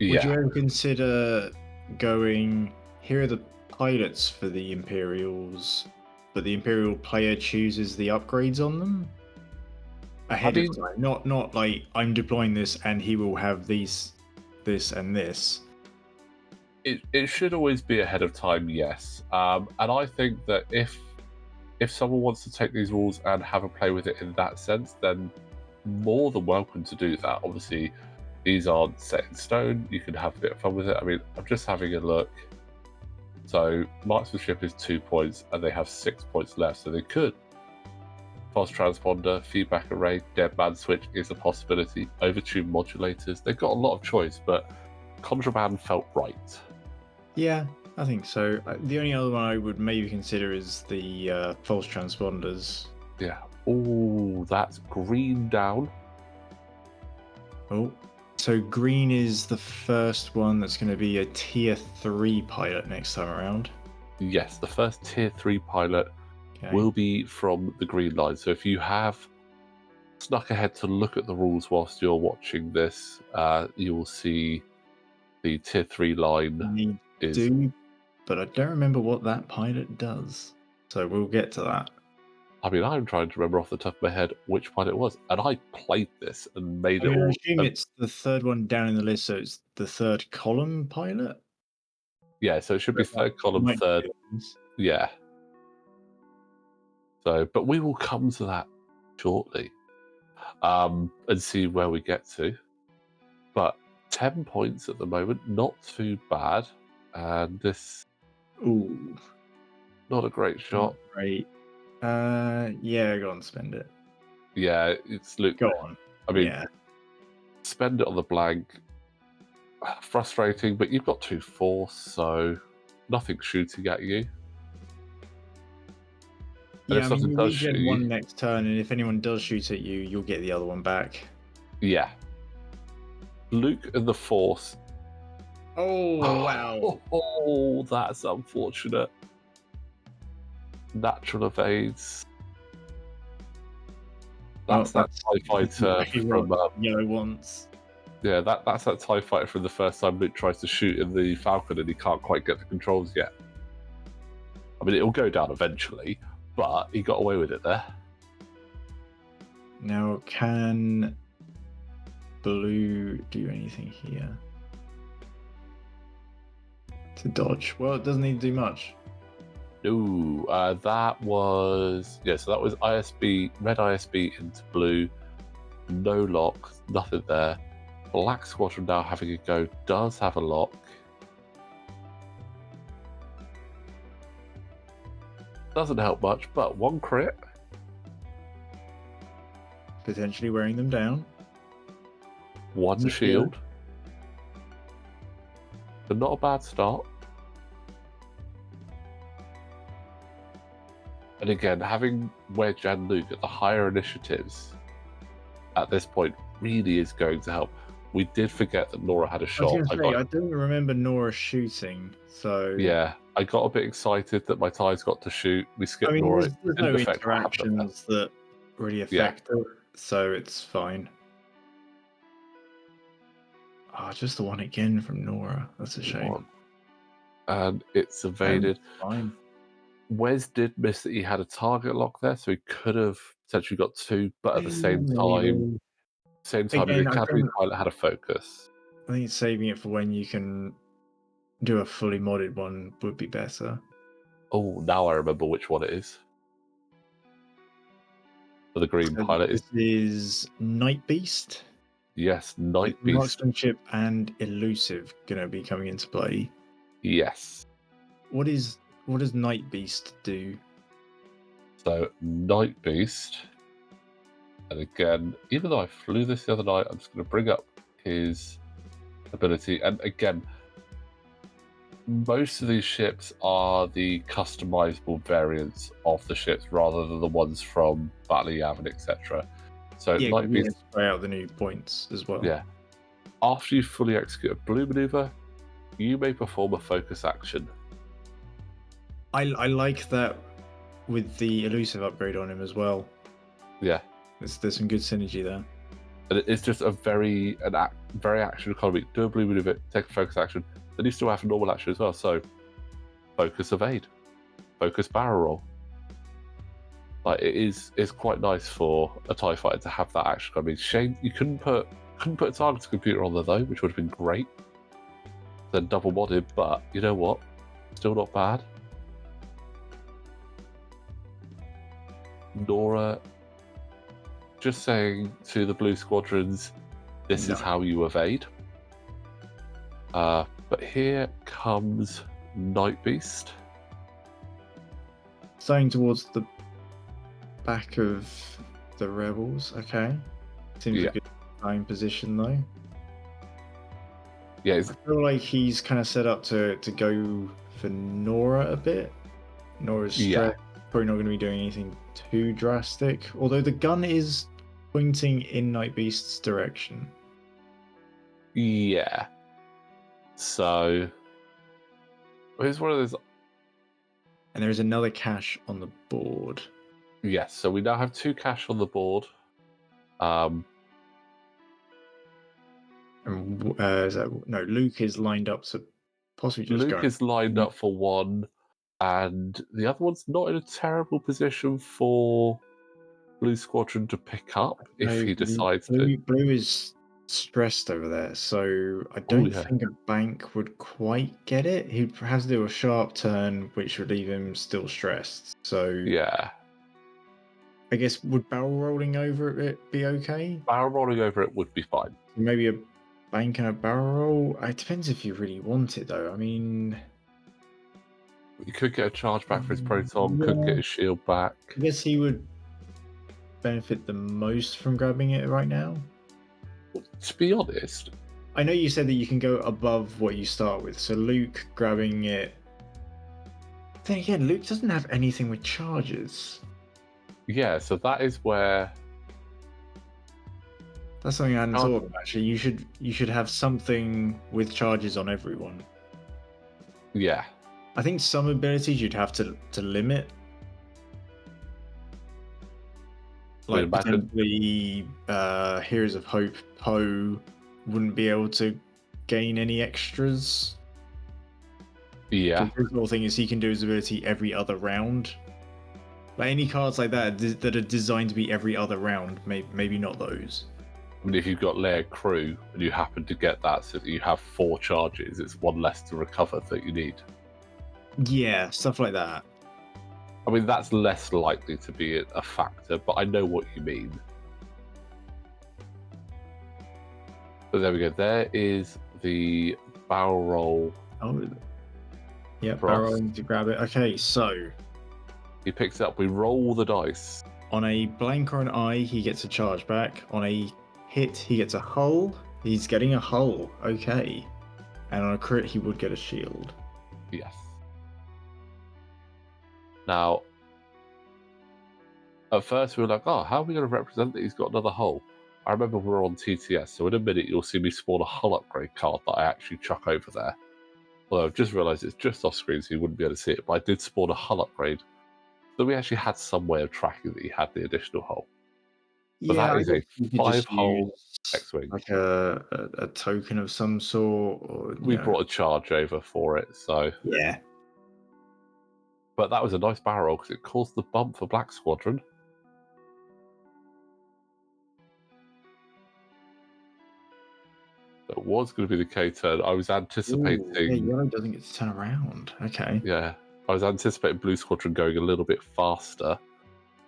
Yeah. Would you ever consider going, here are the pilots for the Imperials, but the Imperial player chooses the upgrades on them ahead of time? Not like, I'm deploying this and he will have these, this and this. It should always be ahead of time, yes. And I think that if someone wants to take these rules and have a play with it in that sense, then more than welcome to do that. Obviously, these aren't set in stone. You can have a bit of fun with it. I mean, I'm just having a look. So marksmanship is 2 points, and they have 6 points left, so they could Pulse transponder, feedback array, dead man switch is a possibility. Overtune modulators. They've got a lot of choice, but contraband felt right. Yeah, I think so. The only other one I would maybe consider is the false transponders. Yeah. Oh, that's green down. Oh, so green is the first one that's going to be a tier 3 pilot next time around. Yes, the first tier 3 pilot Okay. will be from the green line. So if you have snuck ahead to look at the rules whilst you're watching this, you will see the tier 3 line is... but I don't remember what that pilot does. So we'll get to that. I mean, I'm trying to remember off the top of my head which pilot it was, and I played this and made I it all... assume it's the third one down in the list, so it's the third column pilot? Yeah, so it should be third column, third. Yeah. So, but we will come to that shortly, and see where we get to. But 10 points at the moment, not too bad. And this... Ooh. Not a great shot. Great. Yeah, go on, spend it. Yeah, it's Luke. Go on. I mean, yeah. Spend it on the blank. Frustrating, but you've got 2 force, so nothing's shooting at you. And Yeah, if I mean, something you does shoot regen one you... next turn, and if anyone does shoot at you, you'll get the other one back. Yeah. Luke and the force. Oh, wow. Oh, that's unfortunate. Natural evades. That's that TIE fighter from... Yellow once. Yeah, that's that TIE fighter from the first time Luke tries to shoot in the Falcon and he can't quite get the controls yet. I mean, it'll go down eventually, but he got away with it there. Now, can blue do anything here? To dodge? Well, it doesn't need to do much. No, that was... Yeah, so that was ISB, red ISB into blue. No lock, nothing there. Black Squadron now having a go, does have a lock. Doesn't help much, but 1 crit. Potentially wearing them down. 1 shield. But not a bad start. And again, having Wedge and Luke at the higher initiatives at this point really is going to help. We did forget that Norra had a shot. I don't remember Norra shooting, so... Yeah, I got a bit excited that my TIEs got to shoot. We skipped Norra. There's no interactions that really affect it, so it's fine. Oh, just the one again from Norra. That's a shame. And it's evaded. Fine. Wes did miss that he had a target lock there, so he could have potentially got 2, but at the same time, the Academy pilot had a focus. I think saving it for when you can do a fully modded one would be better. Oh, now I remember which one it is. For the green pilot is Night Beast. Yes, Night Beast. Marksmanship and Elusive going to be coming into play. Yes. What does Night Beast do? So Night Beast, and again, even though I flew this the other night, I'm just going to bring up his ability. And again, most of these ships are the customizable variants of the ships rather than the ones from Battle of Yavin, etc. So Night Beast spray out the new points as well. Yeah. After you fully execute a blue maneuver, you may perform a focus action. I like that with the Elusive upgrade on him as well. Yeah. There's some good synergy there. And it's just a very action economy. Do a blue maneuver, take a focus action. Then you still have a normal action as well. So focus evade, focus barrel roll. Like it's quite nice for a TIE fighter to have that action. I mean, shame you couldn't put a target computer on there though, which would have been great. Then double modded, but you know what? Still not bad. Norra just saying to the blue squadrons, this is how you evade. But here comes Night Beast. Starting towards the back of the rebels. Okay, seems Yeah. a good time position though. Yeah, I feel like he's kind of set up to go for Norra a bit. Norra's yeah, straight, probably not going to be doing anything too drastic. Although the gun is pointing in Night Beast's direction. yeah. So here's one of those. And there is another cache on the board. Yes, so we now have 2 cash on the board. And Luke is lined up to possibly just Luke go. is lined up for 1, and the other one's not in a terrible position for Blue Squadron to pick up if No, he decides to. Blue is stressed over there, so I Oh don't yeah, think a bank would quite get it. He'd have to do a sharp turn, which would leave him still stressed. So yeah. I guess would barrel rolling over it be okay? Barrel rolling over it would be fine. Maybe a bank and a barrel roll. It depends if you really want it, though. I mean, He could get a charge back for his proton, could yeah, get his shield back. I guess he would benefit the most from grabbing it right now. To be honest, I know you said that you can go above what you start with, so Luke grabbing it. Then again, Luke doesn't have anything with charges. yeah. So that is where That's something I hadn't thought of. Actually, you should have something with charges on everyone. yeah. I think some abilities you'd have to limit. Like imagine. potentially, Heroes of Hope Poe wouldn't be able to gain any extras. Yeah, The whole thing is he can do his ability every other round. Like any cards like that that are designed to be every other round, maybe not those. I mean, if you've got layered crew and you happen to get that so that you have 4 charges, it's 1 less to recover that you need. Yeah, stuff like that. I mean, that's less likely to be a factor, but I know what you mean. But there we go. There is the barrel roll. Oh, yeah, Frost. barrel to grab it. Okay, so He picks it up. We roll the dice. on a blank or an eye, he gets a charge back. On a hit, he gets a hull. He's getting a hull. Okay. And on a crit, he would get a shield. Yes. Now, at first we were like, oh, how are we going to represent that he's got another hull? I remember we were on TTS, so in a minute you'll see me spawn a hull upgrade card that I actually chuck over there. Although I've just realised it's just off screen, so you wouldn't be able to see it, but I did spawn a hull upgrade. So we actually had some way of tracking that he had the additional hull. But Yeah, that is a you could 5-hull just X-Wing. like a token of some sort. Or, We brought a charge over for it, so... Yeah. But that was a nice barrel, because it caused the bump for Black Squadron. It was going to be the K-turn. I was anticipating... Ooh, yeah, yellow doesn't get to turn around. Okay. Yeah, I was anticipating Blue Squadron going a little bit faster.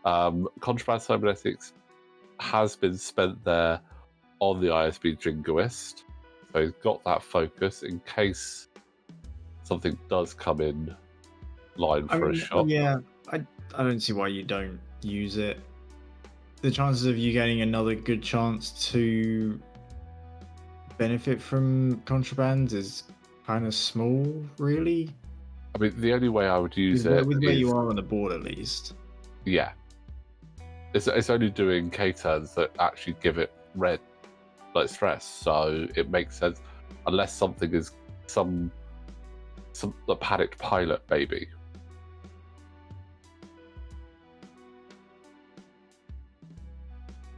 Contraband Cybernetics has been spent there on the ISB Jingoist, so he's got that focus in case something does come in line for a shot. Yeah, I don't see why you don't use it. The chances of you getting another good chance to benefit from contraband is kind of small, really. I mean, the only way I would use With it where is... you are on the board, at least. Yeah. It's only doing K-turns that actually give it red, like stress, so it makes sense. Unless something is some the panicked pilot, maybe.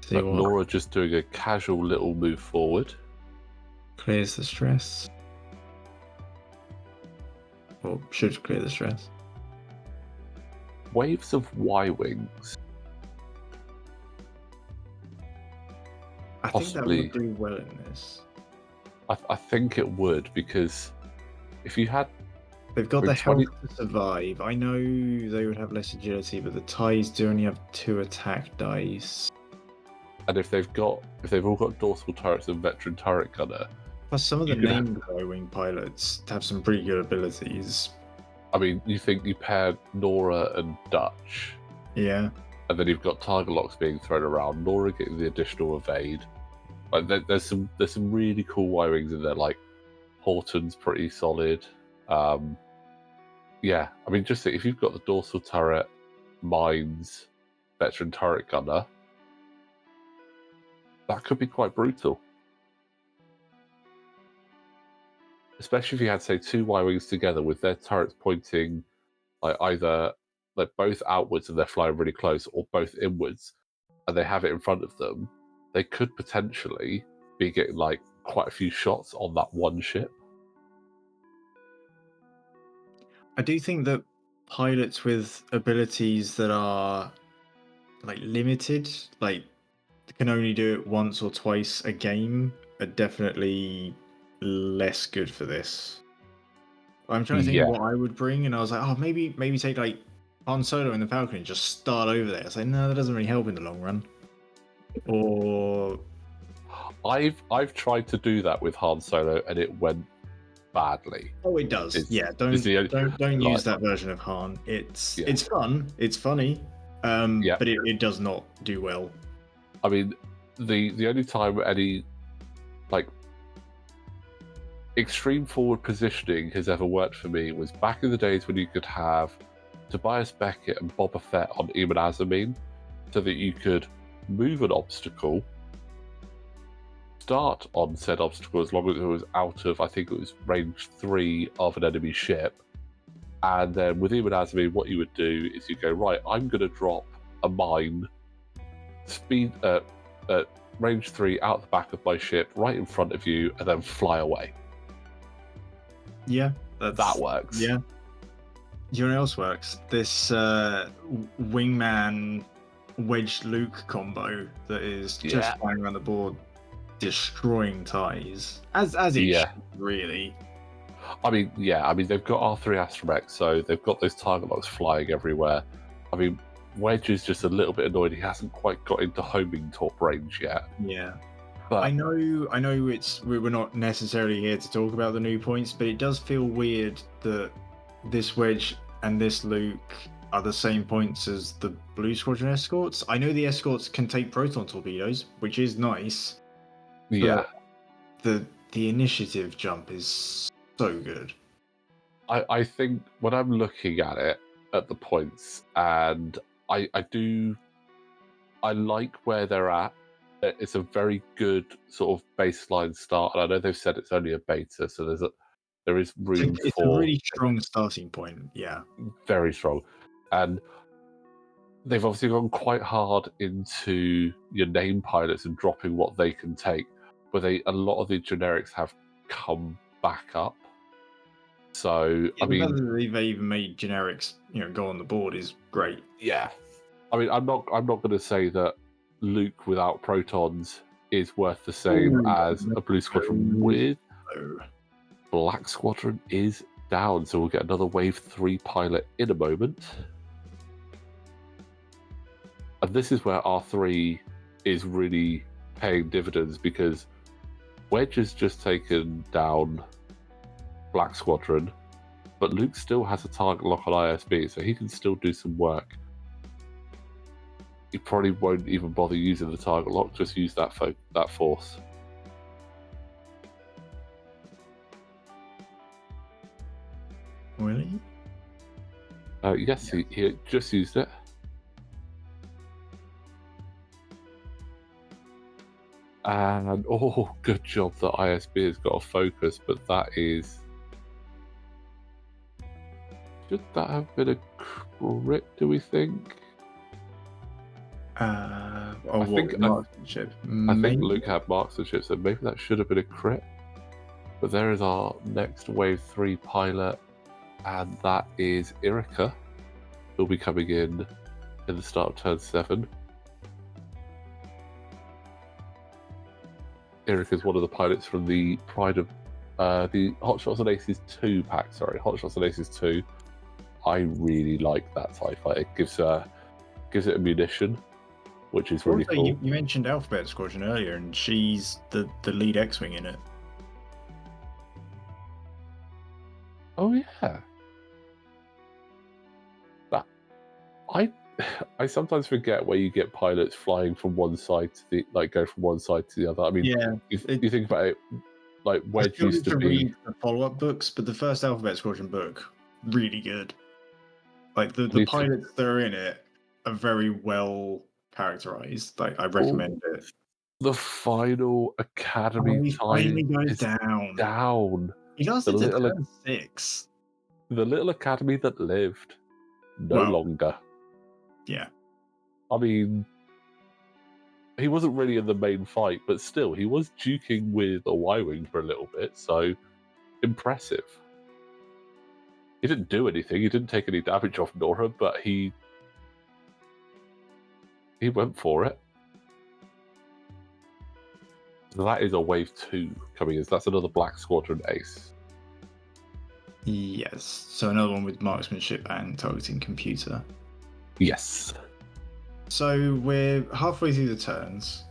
But Norra just doing a casual little move forward. Clears the stress. Or should clear the stress. Waves of Y-wings. I Possibly. think that would do well in this. I think it would, because if you had... They've got the 20... health to survive. I know they would have less agility, but the ties do only have 2 attack dice. And if they've all got dorsal turrets and veteran turret gunner... Plus, some of the named Y-wing pilots have some pretty good abilities. I mean, you think you pair Norra and Dutch. Yeah. and then you've got target locks being thrown around. Norra getting the additional evade. Like there's some really cool Y-wings in there. Like Horton's pretty solid. Yeah, I mean, just if you've got the dorsal turret, mines, veteran turret gunner, that could be quite brutal. Especially if you had, say, two Y-wings together with their turrets pointing like either like both outwards and they're flying really close, or both inwards, and they have it in front of them. They could potentially be getting like quite a few shots on that one ship. I do think that pilots with abilities that are like limited, like can only do it once or twice a game, are definitely less good for this. I'm trying to think Yeah, of what I would bring, and I was like, oh, maybe take like Han Solo and the Falcon and just start over there. It's like, no, that doesn't really help in the long run. Or I've tried to do that with Han Solo and it went badly. oh, it does. Yeah, Is the don't use like, that version of Han. It's yeah. fun, it's funny, Yeah. but it does not do well. I mean, the only time any like extreme forward positioning has ever worked for me was back in the days when you could have Tobias Beckett and Boba Fett on Ibn Azameen, so that you could move an obstacle, start on said obstacle as long as it was out of, I think it was range 3 of an enemy ship, and then with Ibn Azameen, what you would do is you go, right, I'm going to drop a mine speed at range 3 out the back of my ship right in front of you, and then fly away. Yeah, That works. Yeah. You know what else works? This wingman Wedge Luke combo that is just flying around the board, destroying ties. As it should, really. I mean, they've got R3 Astromech, so they've got those target locks flying everywhere. I mean, Wedge is just a little bit annoyed. He hasn't quite got into homing top range yet. Yeah. But I know we're not necessarily here to talk about the new points, but it does feel weird that this Wedge and this Luke are the same points as the Blue Squadron Escorts. I know the Escorts can take Proton Torpedoes, which is nice. yeah, The initiative jump is so good. I think when I'm looking at it at the points, and I like where they're at. It's a very good sort of baseline start, and I know they've said it's only a beta, so there is room It's a for really strong starting point. Yeah, very strong, and they've obviously gone quite hard into your name pilots and dropping what they can take, but a lot of the generics have come back up. So I mean, they've even made generics, go on the board is great. yeah. I mean, I'm not going to say that Luke without protons is worth the same as a Blue Squadron with. Black Squadron is down, so we'll get another Wave 3 pilot in a moment. And this is where R3 is really paying dividends, because Wedge has just taken down Black Squadron, but Luke still has a target lock on ISB, so he can still do some work. He probably won't even bother using the target lock, just use that force. Really? Yes, yeah. he just used it. And good job that ISB has got a focus, but that is... Should that have been a crit, do we think? I think Marksmanship. I think Luke had Marksmanship, so maybe that should have been a crit. But there is our next Wave 3 pilot, and that is Irika. He'll be coming in the start of turn 7. Irika is one of the pilots from the Pride of the Hot Shots and Aces 2 pack. Sorry, Hot Shots and Aces 2. I really like that TIE fighter. It gives it a munition, which is really cool. You mentioned Alphabet Squadron earlier, and she's the lead X-Wing in it. Oh yeah. I sometimes forget where you get pilots flying from one side to go from one side to the other. I mean, Yeah, you think about it, like I Wedge still used need to to be read the follow-up books, but the first Alphabet Squadron book, really good. Like the need to. pilots that are in it are very well characterized. Like I Oh, recommend it. the final Oh, Academy he time finally goes is down. down. He The lasted to little, turn 6. the little Academy that lived, no Well, longer. yeah. I mean, he wasn't really in the main fight, but still, he was duking with a Y-wing for a little bit. So impressive. He didn't do anything. He didn't take any damage off Norra, but he went for it. So that is a wave 2 coming in. So that's another Black Squadron ace. Yes. So another one with marksmanship and targeting computer. Yes. So we're halfway through the turns.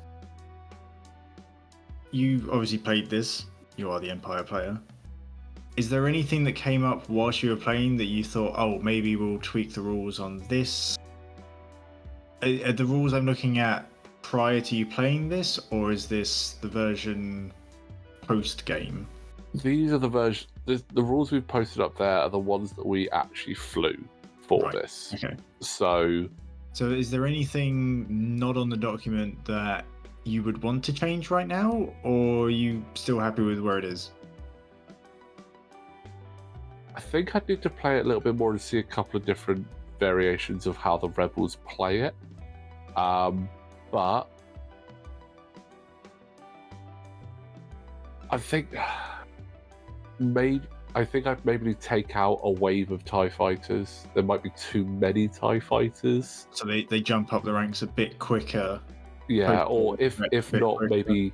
You obviously played this. You are the Empire player. Is there anything that came up whilst you were playing that you thought, oh, maybe we'll tweak the rules on this? Are the rules I'm looking at prior to you playing this, or is this the version post game? These are the version. The rules we've posted up there are the ones that we actually flew for Right. this. Okay. So is there anything not on the document that you would want to change right now, or are you still happy with where it is? I think I'd need to play it a little bit more and see a couple of different variations of how the Rebels play it. But I think I'd maybe take out a wave of TIE fighters. There might be too many TIE fighters. So they jump up the ranks a bit quicker. Yeah, or A if bit not, quicker.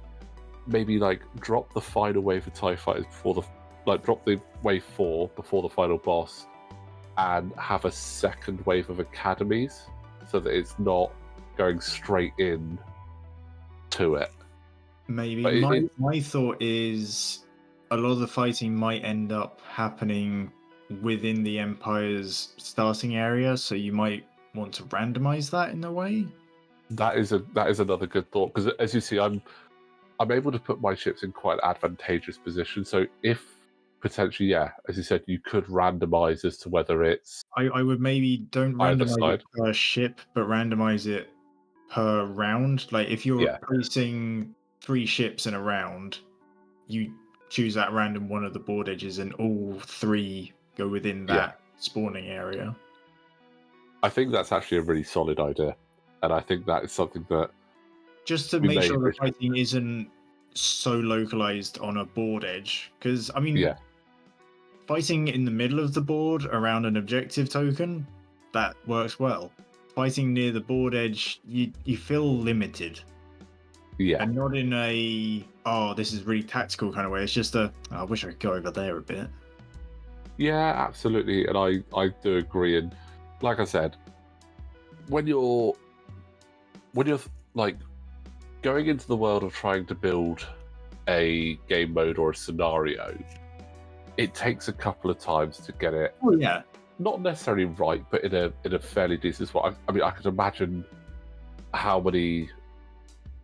maybe like drop the final wave of TIE fighters before drop the wave 4 before the final boss, and have a second wave of academies, so that it's not going straight in to it. Maybe But my thought is a lot of the fighting might end up happening within the Empire's starting area, so you might want to randomize that in a way. that is another good thought, because as you see, I'm able to put my ships in quite an advantageous position. So if potentially, yeah, as you said, you could randomize as to whether it's I would maybe don't either randomize it side. per ship, but randomize it per round. Like if you're Yeah, placing 3 ships in a round, you choose that random one of the board edges, and all 3 go within yeah. that spawning area. I think that's actually a really solid idea, and I think that is something that Just to we make may sure the originally. fighting isn't so localized on a board edge. Because, I mean, Yeah, fighting in the middle of the board around an objective token, that works well. Fighting near the board edge, you feel limited. yeah, And not in a, oh, this is really tactical kind of way. It's just I wish I could go over there a bit. yeah, absolutely, and I do agree. And like I said, when you're like going into the world of trying to build a game mode or a scenario, it takes a couple of times to get it Oh, yeah. not necessarily right, but in a fairly decent spot. I mean, I could imagine how many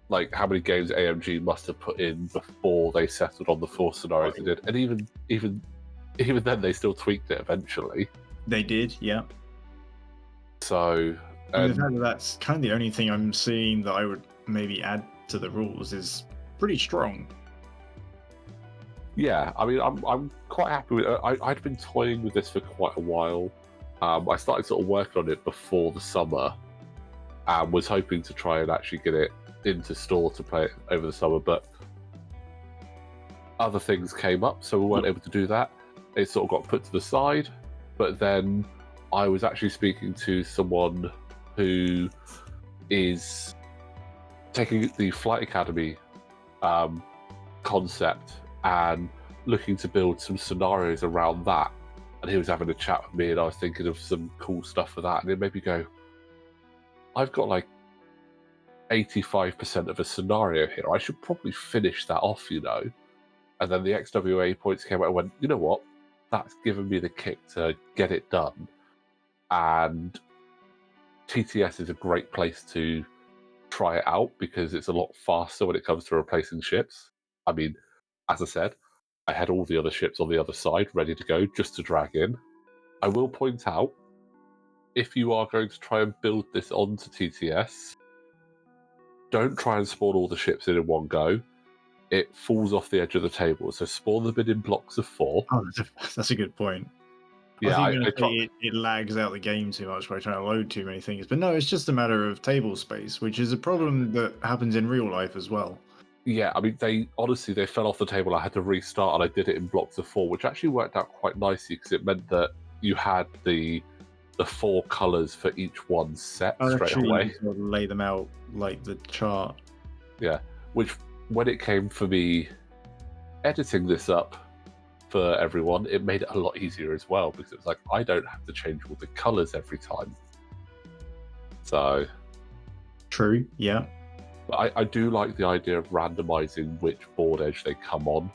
games AMG must have put in before they settled on the 4 scenarios they did, and even then they still tweaked it eventually. They did, yeah. So, I mean, the fact that that's kind of the only thing I'm seeing that I would maybe add to the rules is pretty strong. yeah, I mean, I'm quite happy with it. I'd been toying with this for quite a while. I started sort of working on it before the summer, and was hoping to try and actually get it into store to play it over the summer, but other things came up, so we weren't able to do that. It sort of got put to the side, but then I was actually speaking to someone who is taking the Flight Academy concept and looking to build some scenarios around that. And he was having a chat with me, and I was thinking of some cool stuff for that. And it made me go, I've got like 85% of a scenario here. I should probably finish that off, you know? And then the XWA points came out and went, you know what? That's given me the kick to get it done. And TTS is a great place to try it out because it's a lot faster when it comes to replacing ships. I mean, as I said, I had all the other ships on the other side ready to go just to drag in. I will point out, if you are going to try and build this onto TTS, don't try and spawn all the ships in one go. It falls off the edge of the table, so spawn them in blocks of 4. Oh, that's a good point. I Yeah, think you're I going to say it lags out the game too much by trying to load too many things. But no, it's just a matter of table space, which is a problem that happens in real life as well. Yeah, I mean, they fell off the table. I had to restart, and I did it in blocks of 4, which actually worked out quite nicely because it meant that you had the 4 colors for each one set straight away. Sort of lay them out like the chart. Yeah, which when it came for me editing this up for everyone, it made it a lot easier as well because it was like I don't have to change all the colors every time. So True. Yeah. But I do like the idea of randomizing which board edge they come on.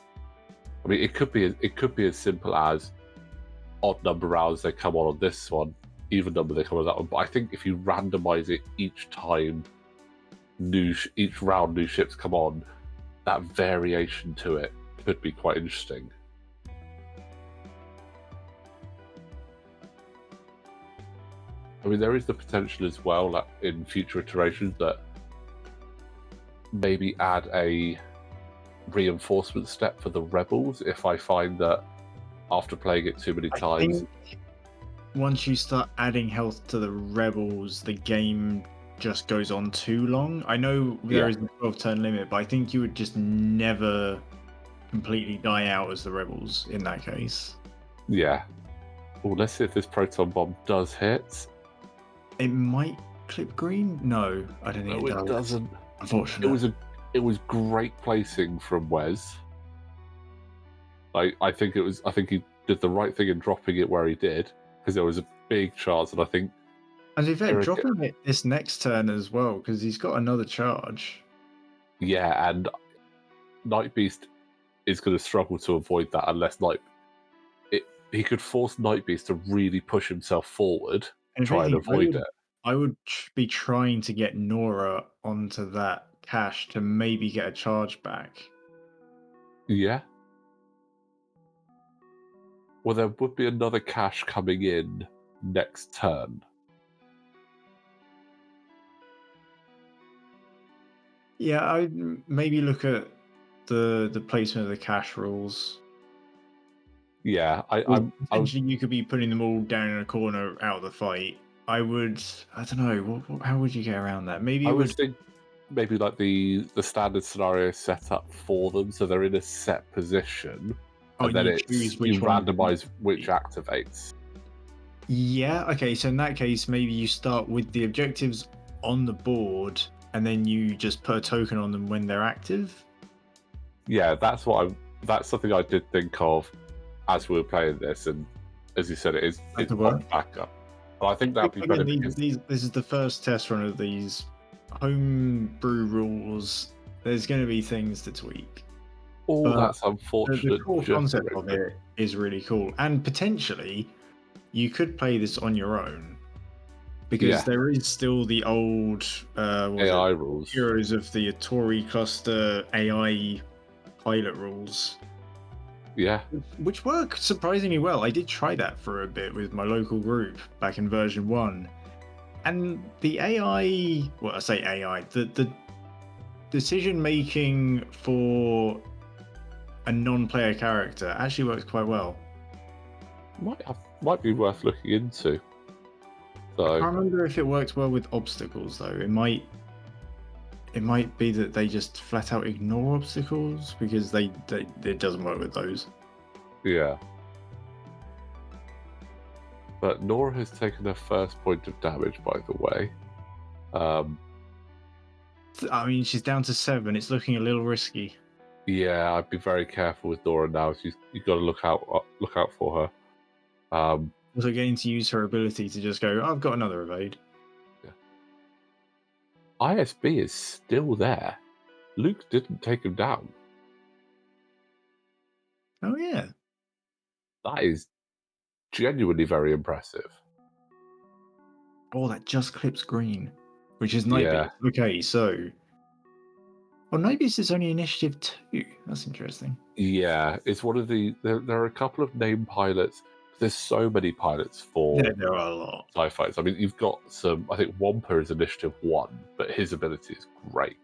I mean, it could be as simple as odd number rounds they come on this one, even number they come on that one. But I think if you randomize it each time, each round new ships come on, that variation to it could be quite interesting. I mean, there is the potential as well that in future iterations that maybe add a reinforcement step for the rebels if I find that after playing it too many times. I think once you start adding health to the rebels, the game just goes on too long. I know there is a 12-turn limit, but I think you would just never completely die out as the rebels in that case. Yeah. Well, let's see if this proton bomb does hit. It might clip green. No, I don't think No, it doesn't. Unfortunately, it was great placing from Wes. I think he did the right thing in dropping it where he did because there was a big chance, and I think. and in fact, dropping it this next turn as well because he's got another charge. Yeah, and Night Beast is going to struggle to avoid that unless he could force Night Beast to really push himself forward, and try and avoid it. I would be trying to get Norra onto that cache to maybe get a charge back. Yeah. Well, there would be another cache coming in next turn. Yeah, I maybe look at the placement of the cache rules. Yeah, Potentially you could be putting them all down in a corner out of the fight. I don't know. How would you get around that? Maybe I would think maybe like the standard scenario set up for them, so they're in a set position, and then you randomize which activates. Yeah. Okay. So in that case, maybe you start with the objectives on the board, and then you just put a token on them when they're active. Yeah, that's something I did think of as we were playing this, and as you said, it's backup. But I think that'd be better because this is the first test run of these homebrew rules. There's going to be things to tweak. Oh, that's unfortunate. The core concept of it is really cool, and potentially you could play this on your own because there is still the old AI rules, Heroes of the Atori cluster AI pilot rules. Yeah. Which work surprisingly well. I did try that for a bit with my local group back in version 1. And the AI, well, I say AI, the decision making for a non-player character actually works quite well. Might be worth looking into. So I can't remember if it works well with obstacles though. It might be that they just flat out ignore obstacles because it doesn't work with those. Yeah. But Norra has taken her first point of damage, by the way. I mean, she's down to 7. It's looking a little risky. Yeah, I'd be very careful with Norra now. You've got to look out for her. Also getting to use her ability to just go, I've got another evade. Yeah. ISB is still there. Luke didn't take him down. Oh, yeah. That is genuinely very impressive. Oh, that just clips green, which is Night Yeah. Beast. Okay, so. Well, Night Beast is only initiative 2. That's interesting. Yeah, it's one of the. There are a couple of named pilots. There's so many pilots for There are a lot. TIE fights. I mean, you've got some. I think Wampa is initiative 1, but his ability is great.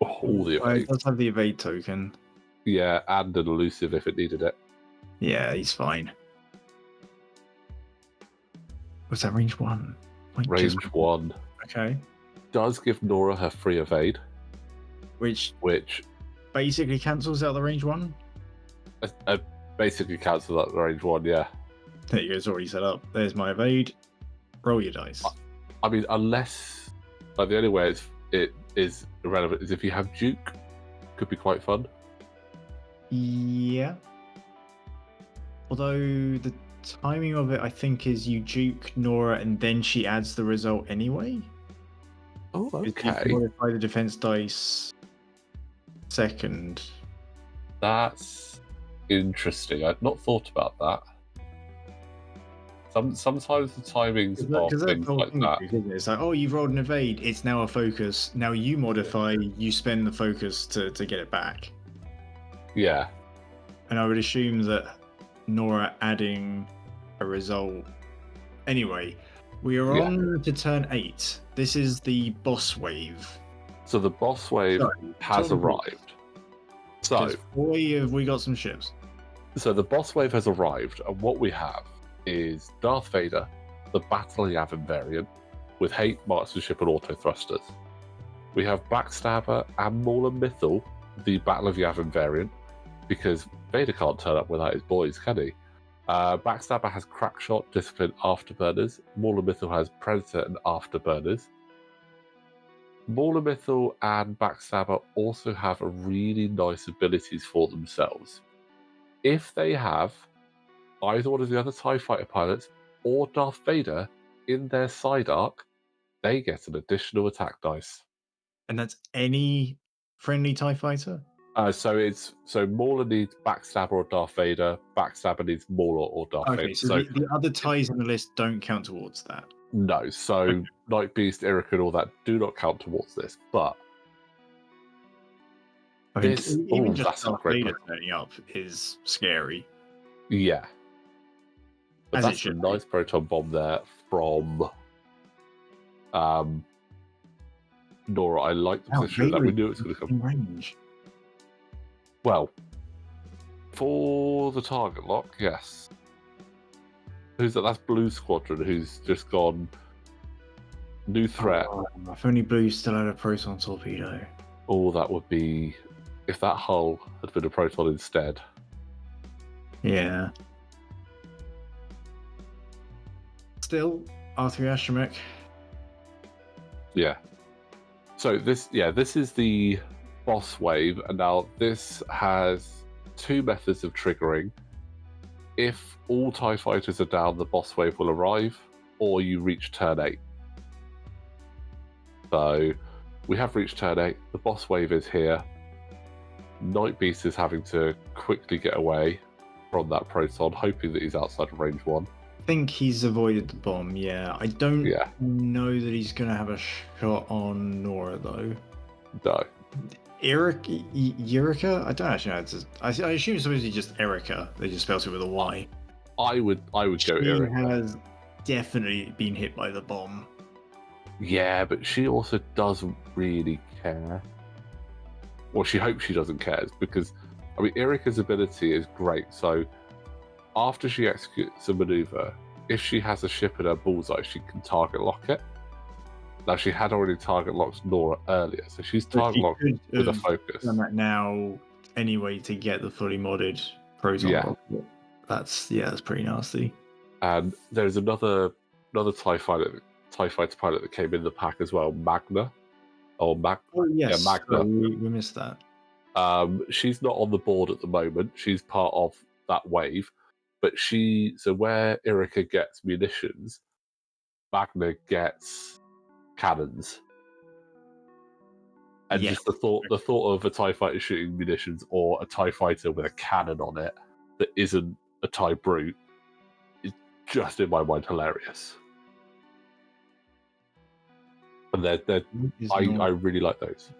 All the It evades. does have the evade token. Yeah, and an elusive if it needed it. Yeah, he's fine. What's that, range 1? Range 1. Okay. Does give Norra her free evade, Which which basically cancels out the range 1. basically counts as that range 1, yeah. There you go, it's already set up. There's my evade. Roll your dice. I mean, unless the only way it is irrelevant is if you have Duke. Could be quite fun. Yeah. Although the timing of it, I think, is you juke Norra and then she adds the result anyway. Oh, You okay. can modify the defense dice second. That's interesting. I've not thought about that. Sometimes the timings of things like that. It's like, oh, you've rolled an evade. It's now a focus. Now you modify. You spend the focus to get it back. Yeah. And I would assume that Norra adding a result. Anyway, we are on to turn 8. This is the boss wave. So the boss wave has arrived. So boy, have we got some ships. So the boss wave has arrived, and what we have is Darth Vader, the Battle of Yavin variant, with hate, marksmanship, and auto thrusters. We have Backstabber and Mauler Mythal, the Battle of Yavin variant, because Vader can't turn up without his boys, can he? Backstabber has Crackshot, Discipline, Afterburners. Mauler Mythal has Predator and Afterburners. Mauler Mythal and Backstabber also have really nice abilities for themselves. If they have either one of the other TIE fighter pilots or Darth Vader in their side arc, they get an additional attack dice. And that's any friendly TIE fighter? So Mauler needs Backstabber or Darth Vader. Backstabber needs Mauler or Darth Vader. Okay, so the other ties in the list don't count towards that. No, so Night Beast, Erica, and all that do not count towards this. But I this, think even just that's a Darth great Vader turning up is scary. Yeah. But As that's a nice proton bomb there from Norra. I like the position that we knew it was going to come. Range. Well, for the target lock, yes. Who's that? That's Blue Squadron, who's just gone new threat. Oh, if only Blue still had a Proton Torpedo. Oh, that would be if that hull had been a Proton instead. Yeah. Still, R3 Astromech. Yeah. So this is the boss wave, and now this has 2 methods of triggering. If all TIE fighters are down, the boss wave will arrive, or you reach turn 8. So we have reached turn 8. The boss wave is here. Night Beast is having to quickly get away from that Proton, hoping that he's outside of range 1. I think he's avoided the bomb, yeah. I don't know that he's going to have a shot on Norra, though. No. Eureka? I don't actually know. I assume it's supposed to be just Erica. They just spelled it with a Y. I would go Erica. She has definitely been hit by the bomb. Yeah, but she also doesn't really care. Well, she hopes she doesn't care, because, I mean, Erica's ability is great. So after she executes a maneuver, if she has a ship in her bullseye, she can target lock it. Now, she had already target locked Norra earlier, so she's target locked with a focus. Done that now anyway to get the fully modded Proton. Yeah. That's pretty nasty. And there's another TIE fighter pilot that came in the pack as well, Magna. Oh yes, yeah, Magna. We missed that. She's not on the board at the moment. She's part of that wave, but so where Erica gets munitions, Magna gets cannons. And just the thought of a TIE fighter shooting munitions or a TIE fighter with a cannon on it that isn't a TIE brute is just in my mind hilarious. And I really like those.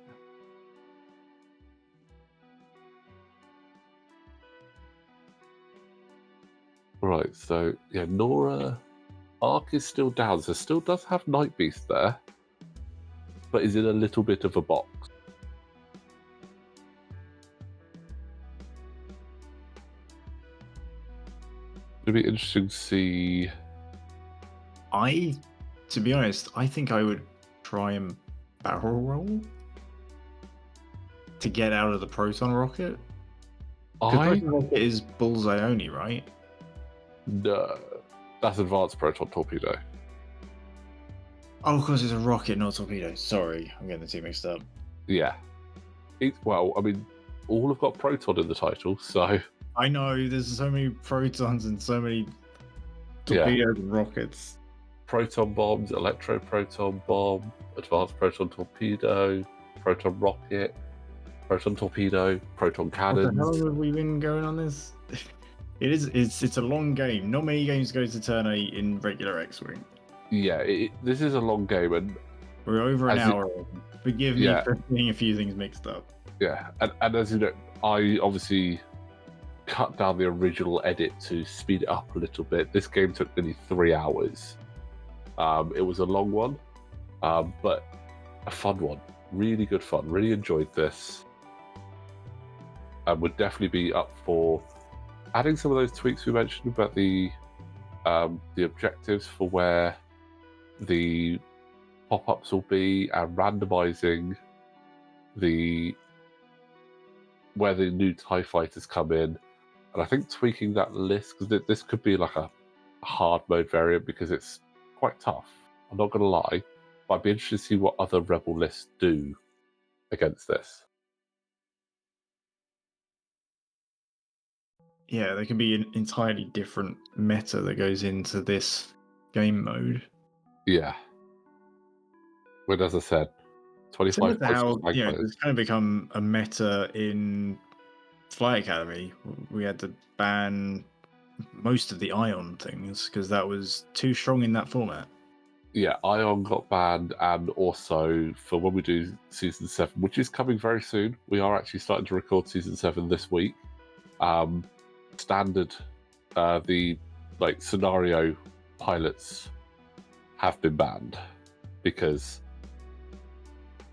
Right, so yeah, Norra Arc is still down, so still does have Night Beast there, but is in a little bit of a box. It'll be interesting to see. To be honest, I think I would try and barrel roll to get out of the Proton Rocket. Because Proton Rocket is bullseye only, right? No, that's Advanced Proton Torpedo. Oh, of course, it's a rocket, not a torpedo. Sorry, I'm getting the two mixed up. Yeah. Well, I mean, all have got Proton in the title, so... I know, there's so many protons and so many torpedoes and rockets. Proton Bombs, Electro-Proton Bomb, Advanced Proton Torpedo, Proton Rocket, Proton Torpedo, Proton Cannons. What the hell have we been going on this? It's a long game. Not many games go to turn 8 in regular X-Wing. Yeah, this is a long game, and we're over an hour. Forgive me for getting a few things mixed up. Yeah, and as you know, I obviously cut down the original edit to speed it up a little bit. This game took nearly 3 hours. It was a long one, but a fun one. Really good fun. Really enjoyed this. And would definitely be up for adding some of those tweaks we mentioned about the objectives for where the pop-ups will be, and randomizing where the new TIE fighters come in, and I think tweaking that list, because this could be like a hard mode variant because it's quite tough. I'm not going to lie, but I'd be interested to see what other Rebel lists do against this. Yeah, there can be an entirely different meta that goes into this game mode. Yeah. But as I said, 25 points. It's kind of become a meta in Flight Academy. We had to ban most of the Ion things because that was too strong in that format. Yeah, Ion got banned, and also for when we do Season 7, which is coming very soon, we are actually starting to record Season 7 this week. Standard, the scenario pilots have been banned because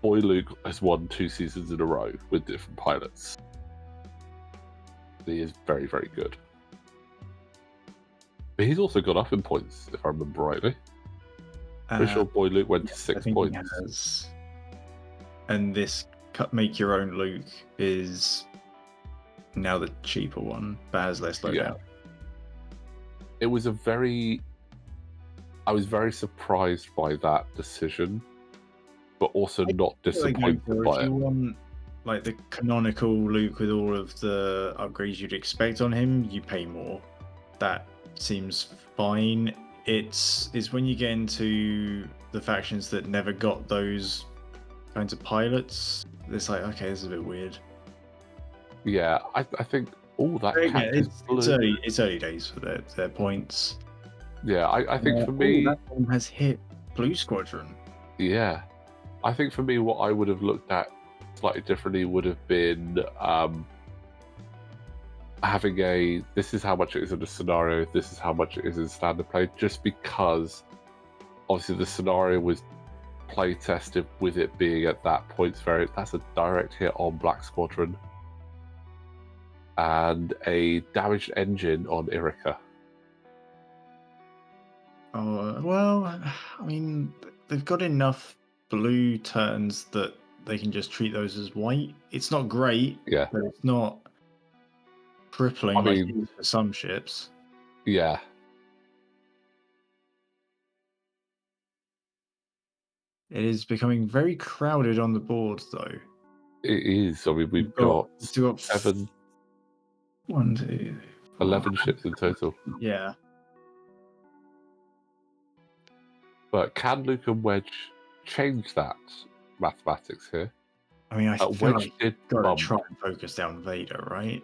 Boy Luke has won 2 seasons in a row with different pilots. He is very, very good. But he's also gone up in points, if I remember rightly. Pretty sure Boy Luke went to 6 points. And this Make Your Own Luke is now the cheaper one, but has less loadout. It was I was very surprised by that decision, but also not disappointed by it. If you want the canonical Luke with all of the upgrades you'd expect on him, you pay more. That seems fine. It's when you get into the factions that never got those kinds of pilots, it's like, okay, this is a bit weird. Yeah, I think all that. It's early days for their points. Yeah, I think for me, that one has hit Blue Squadron. Yeah, I think for me, what I would have looked at slightly differently would have been having this is how much it is in a scenario, this is how much it is in standard play, just because obviously the scenario was play tested with it being at that points variant. That's a direct hit on Black Squadron and a damaged engine on Irica. Oh, well, I mean, they've got enough blue turns that they can just treat those as white. It's not great, but it's not crippling like for some ships. Yeah. It is becoming very crowded on the board, though. It is. I mean, we've got 7... 1, 2, 4. 11 ships in total. Yeah. But can Luke and Wedge change that mathematics here? I mean, I feel like you've got to try and focus down Vader, right?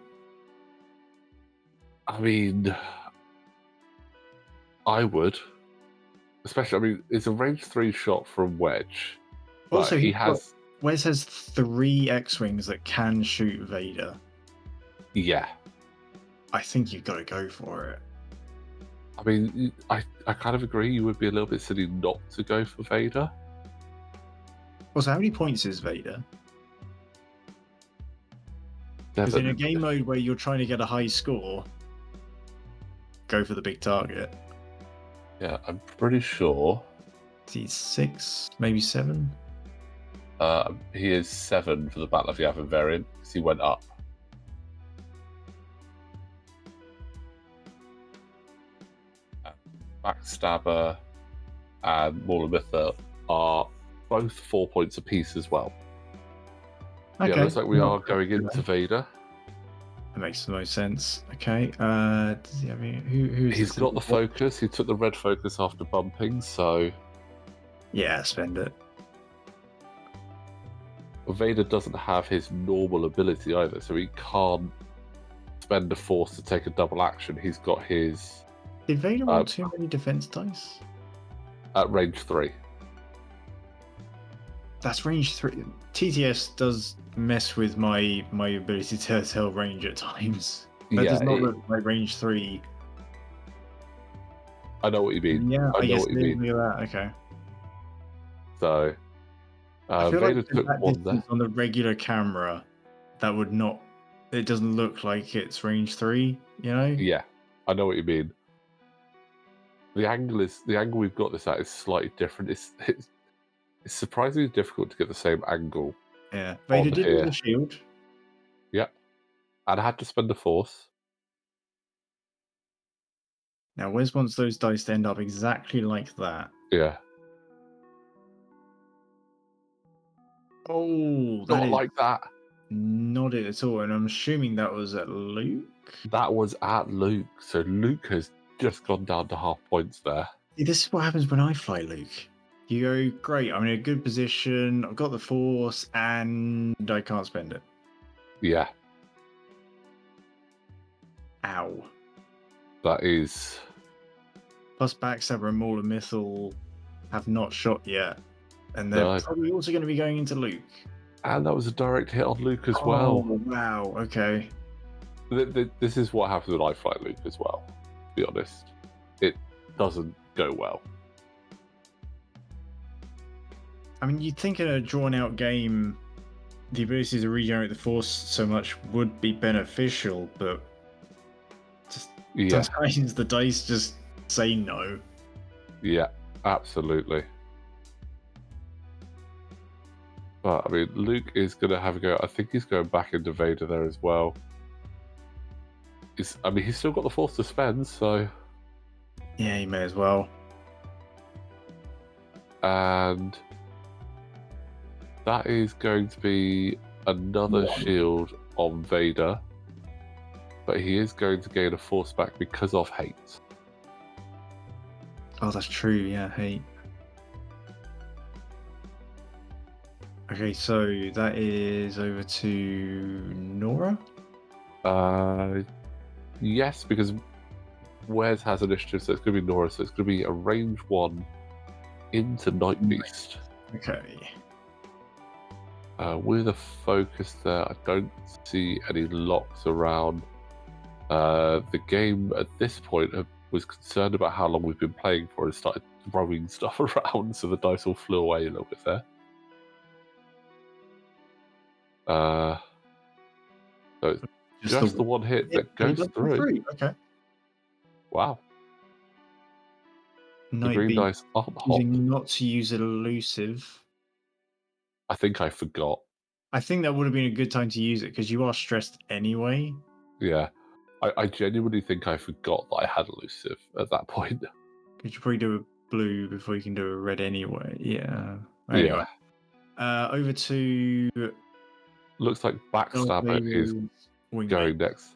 I mean, I would. Especially, I mean, it's a range 3 shot from Wedge, but Also, he has... Wes has 3 X-Wings that can shoot Vader. Yeah. I think you've got to go for it. I mean, I kind of agree. You would be a little bit silly not to go for Vader. Also, how many points is Vader? Because in a game mode where you're trying to get a high score, go for the big target. Yeah, I'm pretty sure. He's 6, maybe 7. He is 7 for the Battle of Yavin variant because he went up. Backstabber and Mauler are both 4 points apiece as well. Okay. Yeah, looks like we are going into Vader. That makes the most sense. Okay. Does he have any, who's He's got the focus. He took the red focus after bumping, so yeah, spend it. Vader doesn't have his normal ability either, so he can't spend a force to take a double action. He's got his... Did Vader roll too many defense dice? At range 3. That's range 3. TTS does mess with my ability to tell range at times. That does not look like range 3. I know what you mean. Yeah, I guess what you mean. Look at that. Okay. So, I feel Vader like took that one there. on the regular camera, that would not. It doesn't look like it's range 3. You know? Yeah, I know what you mean. The angle we've got this at is slightly different. It's surprisingly difficult to get the same angle. Yeah, Vader did use a shield. Yeah, and I had to spend a force. Now, Wes wants those dice to end up exactly like that. Yeah. Oh, not like that. Not it at all. And I'm assuming that was at Luke. That was at Luke. So Luke has just gone down to half points there. This is what happens when I fly Luke. You go, great, I'm in a good position, I've got the force, and I can't spend it. Yeah. Ow. That is... Plus Backstabber and Mauler Mythal have not shot yet. And they're probably also going to be going into Luke. And that was a direct hit on Luke as well. Oh, wow, okay. This is what happens when I fly Luke as well, to be honest. It doesn't go well. I mean, you'd think in a drawn-out game, the ability to regenerate the force so much would be beneficial, but sometimes the dice just say no. Yeah, absolutely. But, I mean, Luke is going to have a go. I think he's going back into Vader there as well. He's still got the force to spend, so... Yeah, he may as well. And... that is going to be another shield on Vader. But he is going to gain a force back because of hate. Oh, that's true, yeah, hate. Okay, so that is over to Norra? Yes, because Wes has initiative, so it's going to be Norra, so it's going to be a range 1 into Night Beast. Okay. With a focus there, I don't see any locks around. The game at this point was concerned about how long we've been playing for and started throwing stuff around, so the dice all flew away a little bit there. So it's just the one hit that goes through. Okay. Wow. The green dice aren't hot. Not to use Elusive. I think I forgot. I think that would have been a good time to use it because you are stressed anyway. Yeah. I genuinely think I forgot that I had Elusive at that point. You should probably do a blue before you can do a red anyway. Yeah. Anyway. Yeah. Over to... Looks like Backstabber is going next.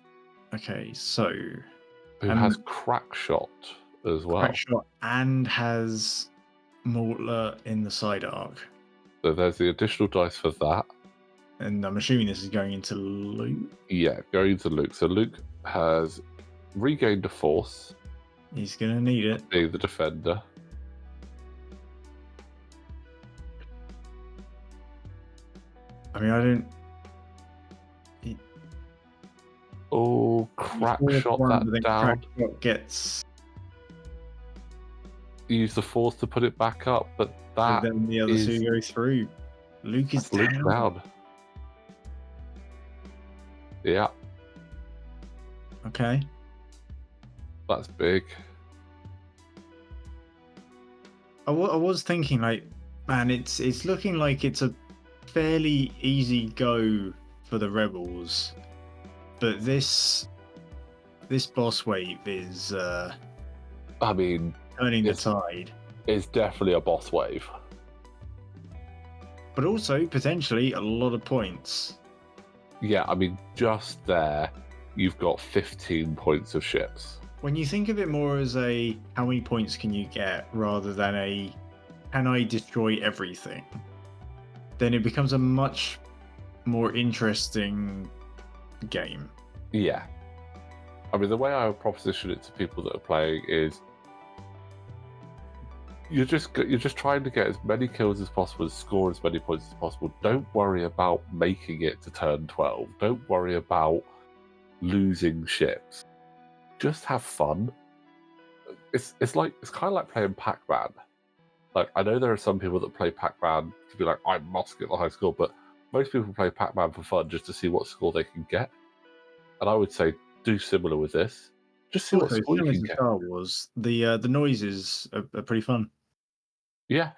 Okay, so... Who has Crack Shot as well. Crack Shot and has Mortar in the side arc. So there's the additional dice for that. And I'm assuming this is going into Luke? Yeah, going into Luke. So Luke has regained a force. He's gonna need it. Being the defender. I mean, I don't. Oh, crack shot One, that but then down. Crackshot gets. Use the force to put it back up, but that Then the other two go through. Luke is down. Yeah. Okay. That's big. I was thinking, like, man, it's looking like it's a fairly easy go for the rebels, but this boss wave is I mean, turning the tide. It's definitely a boss wave, but also potentially a lot of points. Yeah, I mean, just there, you've got 15 points of ships. When you think of it more as a how many points can you get rather than a can I destroy everything, then it becomes a much more interesting game. Yeah. I mean, the way I would proposition it to people that are playing is you're just trying to get as many kills as possible, score as many points as possible. Don't worry about making it to turn 12. Don't worry about losing ships. Just have fun. It's kind of like playing Pac-Man. Like, I know there are some people that play Pac-Man to be like, I must get the high score, but most people play Pac-Man for fun just to see what score they can get. And I would say do similar with this. Just see what score you can get. Star Wars, the noises are pretty fun. Yeah.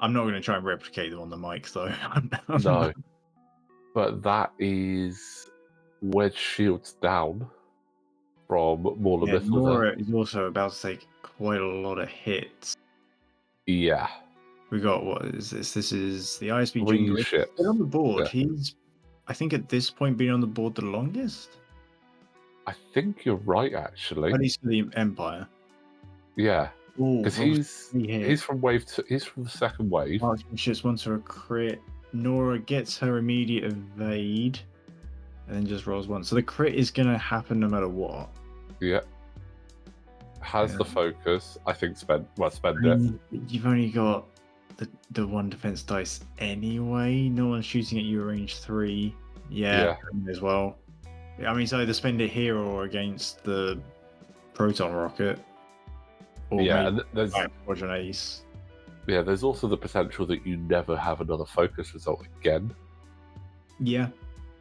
I'm not going to try and replicate them on the mic, though. No. But that is Wedge shields down from Mauler missiles. Norra is also about to take quite a lot of hits. Yeah. We got, what is this? This is the ISB Three ships. He's on the board. Yeah. He's, I think at this point, been on the board the longest. I think you're right, actually. At least for the Empire. Yeah. Because he's from wave two, he's from the second wave. Marksmanship wants her a crit. Norra gets her immediate evade, and then just rolls one. So the crit is going to happen no matter what. Yeah. Has the focus. I think spend it. You've only got the one defense dice anyway. No one's shooting at you at range 3. Yeah. As well. I mean, so either spend it here or against the Proton rocket. Or there's Squadron Ace. Yeah, there's also the potential that you never have another focus result again. Yeah,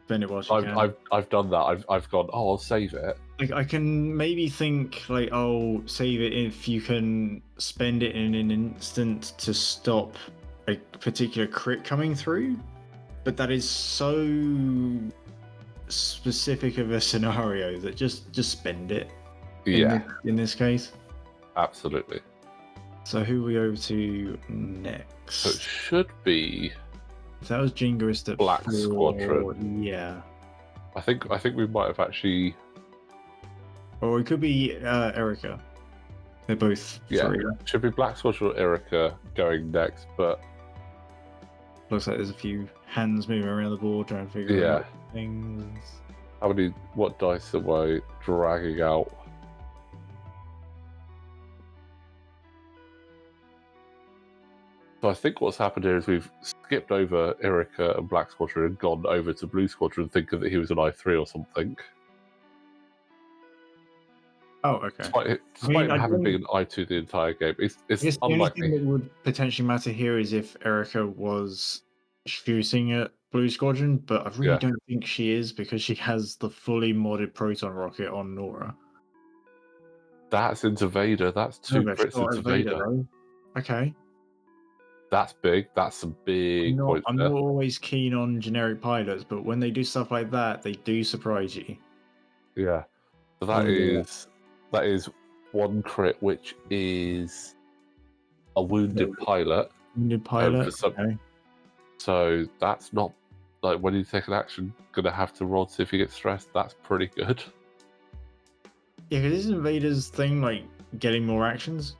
spend it whilst you can. I've done that. I've gone. Oh, I'll save it. Like, I can maybe think like, oh, save it if you can spend it in an instant to stop a particular crit coming through, but that is so specific of a scenario that just spend it. Yeah. In this case. Absolutely. So who are we over to next? So it should be. If that was Jingoist at Black 4, Squadron. Yeah. I think we might have actually. Or it could be Erica. They're both 3. Should be Black Squadron or Erica going next, but looks like there's a few hands moving around the board trying to figure out things. What dice am I dragging out? So I think what's happened here is we've skipped over Erica and Black Squadron and gone over to Blue Squadron thinking that he was an I3 or something. Oh, okay. Despite him having been an I2 the entire game, it's unlikely. The only thing that would potentially matter here is if Erica was shooting at Blue Squadron, but I really don't think she is because she has the fully modded Proton rocket on Norra. That's into Vader. That's 2 crits into Vader. Okay. That's big. That's some big points. I'm not always keen on generic pilots, but when they do stuff like that, they do surprise you. Yeah. So that is 1 crit, which is a wounded pilot. Wounded pilot. Okay. So that's not like when you take an action, gonna have to roll to see if you get stressed. That's pretty good. Yeah, because isn't Vader's thing like getting more actions?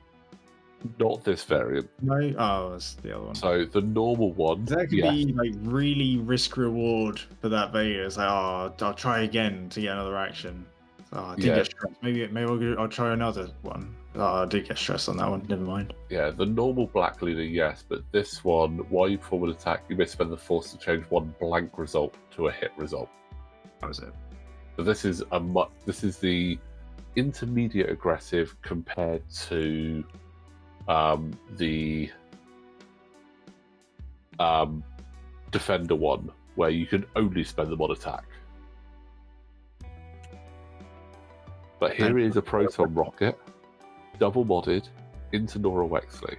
Not this variant. No? Oh, that's the other one. So the normal one. That could be like really risk reward for that Vader. It's like, oh, I'll try again to get another action. Oh, I didn't Yeah. get stressed. Maybe I'll try another one. Oh, I did get stressed on that one. Never mind. Yeah, the normal black leader, yes, but this one, while you perform an attack, you may spend the force to change one blank result to a hit result. That was it. So this is the intermediate aggressive compared to the defender one, where you can only spend them on attack. But here is a proton rocket, double modded, into Norra Wexley.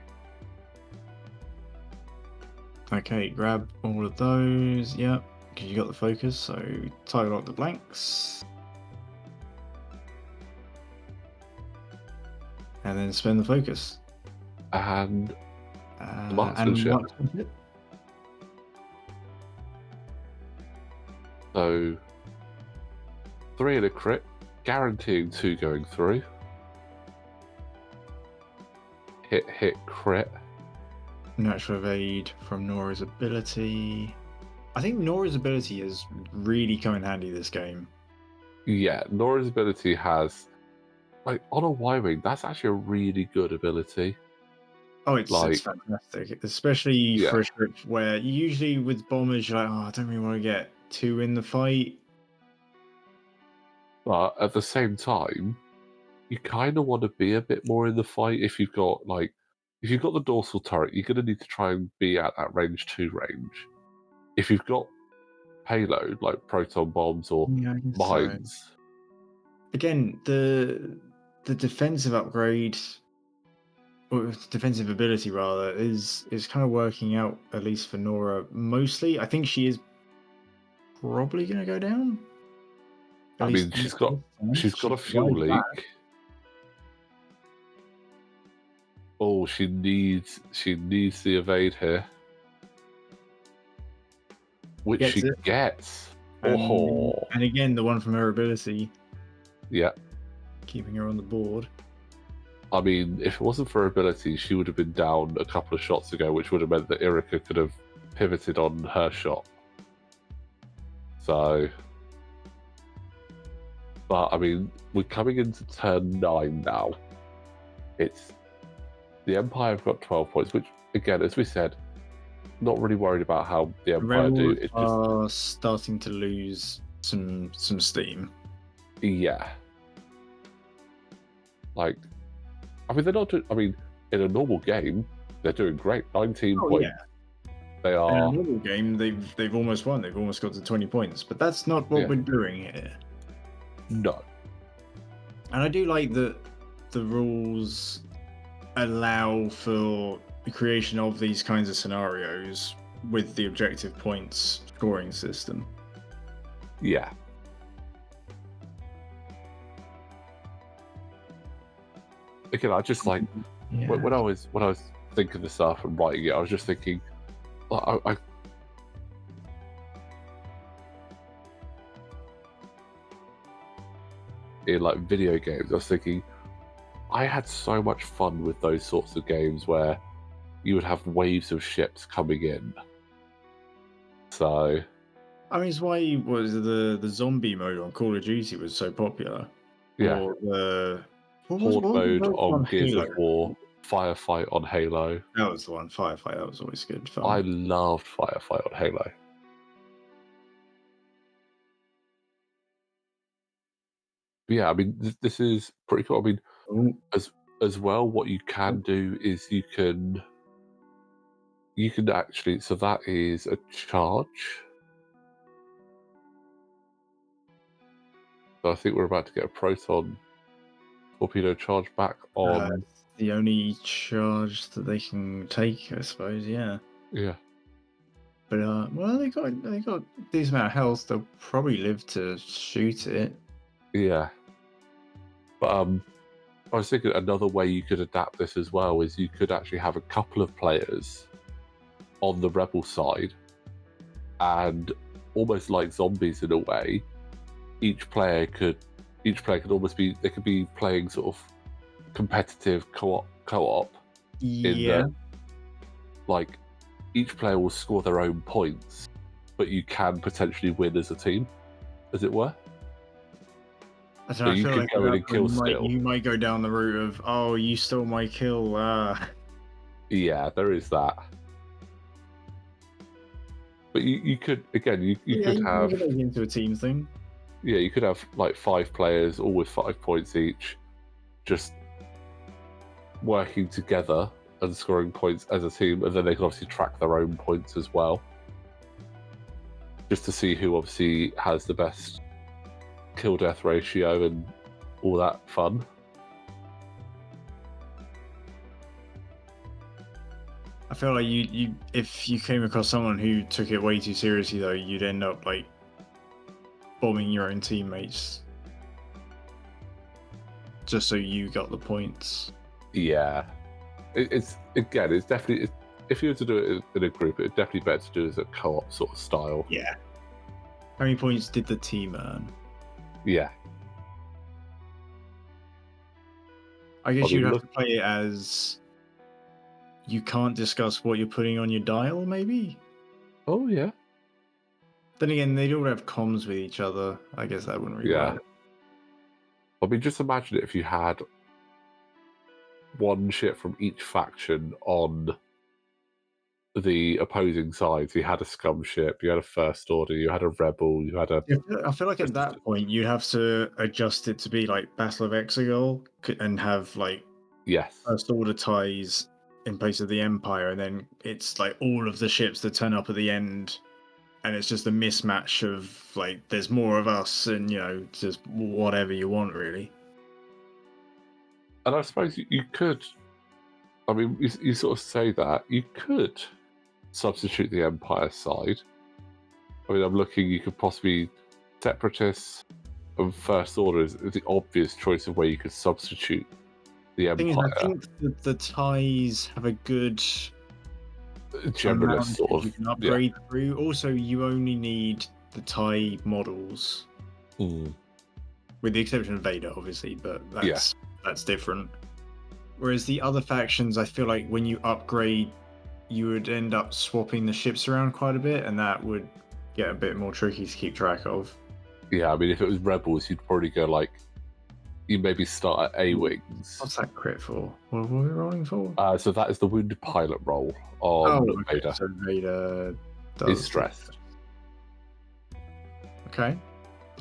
Okay, grab all of those. Yep, because you got the focus. So title lock the blanks, and then spend the focus. And the marksmanship. So 3 in a crit, guaranteeing 2 going through. Hit, crit. Natural evade from Norra's ability. I think Norra's ability has really come in handy this game. Yeah, Norra's ability has, like, on a Y-Wing, that's actually a really good ability. Oh, it's fantastic, especially for a ship where usually with bombers you're like, oh, I don't really want to get too in the fight. But at the same time, you kind of want to be a bit more in the fight. If you've got the dorsal turret, you're going to need to try and be at that range 2 range. If you've got payload like proton bombs or mines, so. Again, the defensive upgrade, or defensive ability rather, is kind of working out, at least for Norra. Mostly, I think she is probably going to go down. I mean, she's got a fuel leak. Oh, she needs the evade here, which she gets. And again, the one from her ability. Yeah, keeping her on the board. I mean, if it wasn't for her ability, she would have been down a couple of shots ago, which would have meant that Irika could have pivoted on her shot. So, but I mean, we're coming into turn 9 now. It's the Empire have got 12 points, which, again, as we said, not really worried about how the Empire do. It's are starting to lose some steam. Yeah. Like, I mean, they're not doing, I mean, in a normal game, they're doing great. 19 points. Yeah. They are. In a normal game, they've almost won. They've almost got to 20 points. But that's not what we're doing here. No. And I do like that the rules allow for the creation of these kinds of scenarios with the objective points scoring system. Yeah. Again, I just like when I was thinking this up and writing it, I was just thinking, in like video games, I was thinking, I had so much fun with those sorts of games where you would have waves of ships coming in. So, I mean, it's why was the zombie mode on Call of Duty was so popular. Yeah. Or the Horde mode on Gears of War, Firefight on Halo. That was the one, Firefight. That was always good fun. I loved Firefight on Halo. But yeah, I mean, this is pretty cool. I mean, as well, what you can do is you can actually. So that is a charge. So I think we're about to get a Proton Torpedo charge back on. The only charge that they can take, I suppose. Yeah. Yeah. But well, they got a decent amount of health. They'll probably live to shoot it. Yeah. But I was thinking another way you could adapt this as well is you could actually have a couple of players on the rebel side, and almost like zombies in a way, each player could almost be, they could be playing sort of competitive co-op. Yeah. Like each player will score their own points, but you can potentially win as a team, as it were. I don't So know, I you feel could like at go in that and point kill still. you might go down the route of, oh, you stole my kill. Yeah, there is that. But you could, again, you Yeah, could you can have, make it into a team thing. yeah, you could have like 5 players, all with 5 points each, just working together and scoring points as a team, and then they can obviously track their own points as well, just to see who obviously has the best kill death ratio and all that fun. I feel like you if you came across someone who took it way too seriously though, you'd end up like bombing your own teammates just so you got the points. Yeah, it's definitely, if you were to do it in a group, it's definitely better to do it as a co-op sort of style. Yeah. How many points did the team earn? Yeah, I guess I mean, you'd have look, to play it as you can't discuss what you're putting on your dial, maybe? oh yeah, Then again, they'd all have comms with each other. I guess that wouldn't really yeah. work. I mean, just imagine it if you had one ship from each faction on the opposing sides. You had a scum ship, you had a first order, you had a rebel, you had a Yeah, I feel like at that resistance. point, you'd have to adjust it to be like Battle of Exegol and have like Yes, First Order ties in place of the Empire, and then it's like all of the ships that turn up at the end, and it's just a mismatch of like there's more of us, and just whatever you want, really. and I suppose you could. I mean, you sort of say that you could substitute the Empire side. I mean, I'm looking. You could possibly Separatists and First Order is the obvious choice of where you could substitute the Thing is, I Empire. think that the ties have a good Generalist amount sort that you of, can yeah. upgrade through. Also, you only need the tie models, with the exception of Vader, obviously, but Yeah. that's different. Whereas the other factions, I feel like when you upgrade, you would end up swapping the ships around quite a bit, and that would get a bit more tricky to keep track of. Yeah, I mean, if it was Rebels, you'd probably go like, you maybe start at A-Wings. What's that crit for? What were we rolling for? So that is the wounded pilot roll Oh, on okay. Vader. So Vader Is does stressed. Okay.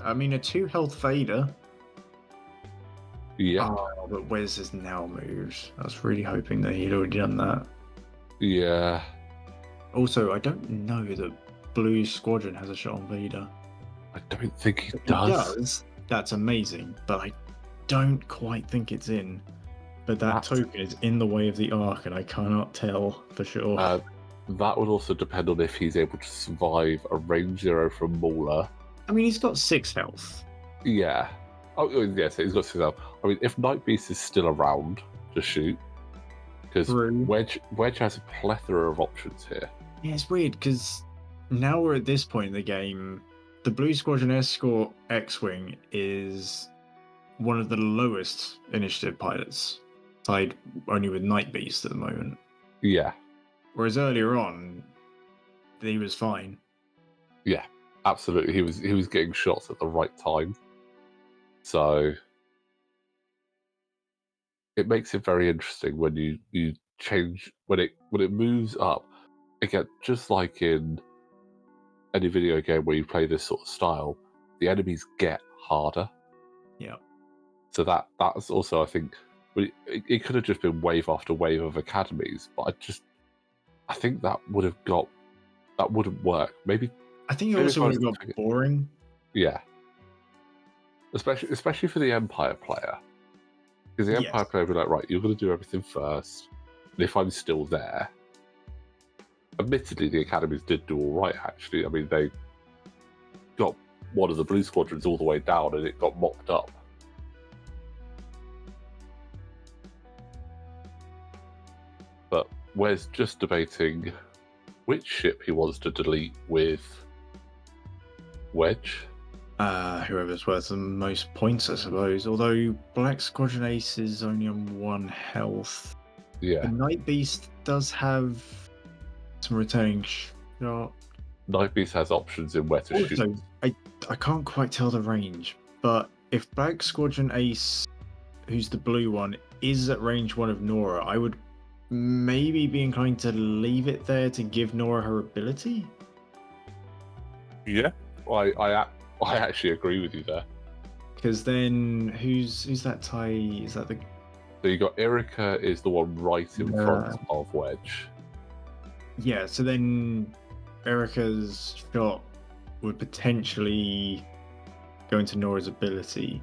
I mean, a 2 health Vader. Yeah. Oh, but Wes has now moved. I was really hoping that he'd already done that. Yeah. Also, I don't know that Blue Squadron has a shot on Vader. I don't think he If he does. does, that's amazing, but I don't quite think it's in. But that token is in the way of the arc, and I cannot tell for sure. That would also depend on if he's able to survive a range 0 from Mauler. I mean, he's got 6 health. Yeah. Oh, yes, he's got 6 health. I mean, if Night Beast is still around to shoot, because Wedge has a plethora of options here. Yeah, it's weird because now we're at this point in the game. The Blue Squadron Escort X-Wing is one of the lowest initiative pilots, tied only with Night Beast at the moment. Yeah. Whereas earlier on, he was fine. Yeah, absolutely. He was getting shots at the right time. So it makes it very interesting when you change when it moves up. Again, just like in any video game where you play this sort of style, the enemies get harder. Yeah. So that's also, I think, it could have just been wave after wave of academies, but I think that wouldn't work. Maybe I think it maybe also if I would was have got boring. Yeah, especially for the Empire player, because the Empire Yes. player would be like, right, you're going to do everything first, and if I'm still there, admittedly, the academies did do all right. Actually, I mean, they got one of the Blue Squadrons all the way down, and it got mocked up. But Wes just debating which ship he wants to delete with Wedge. Whoever's worth the most points, I suppose. Although Black Squadron Ace is only on 1 health. Yeah. The Night Beast does have some returning shot. Night Beast has options in where to shoot. Also, I can't quite tell the range, but if Black Squadron Ace, who's the blue one, is at range 1 of Norra, I would maybe be inclined to leave it there to give Norra her ability. Yeah, I actually agree with you there. Because then who's that tie? Is that the So you got Erica is the one right in front of Wedge. Yeah, so then Erica's shot would potentially go into Norra's ability.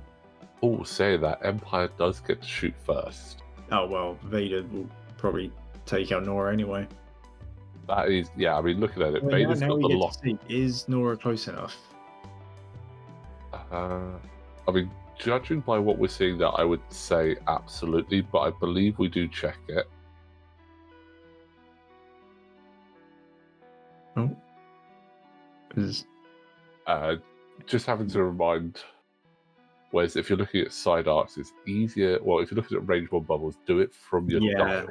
Oh, say that Empire does get to shoot first. Oh well, Vader will probably take out Norra anyway. That is, yeah. I mean, looking at it, Well, Vader's now got we the get lock. to see, is Norra close enough? I mean, judging by what we're seeing, that I would say absolutely, but I believe we do check it. Oh, is just having to remind. Whereas if you're looking at side arcs, it's easier. Well, if you're looking at range 1 bubbles, do it from your dial.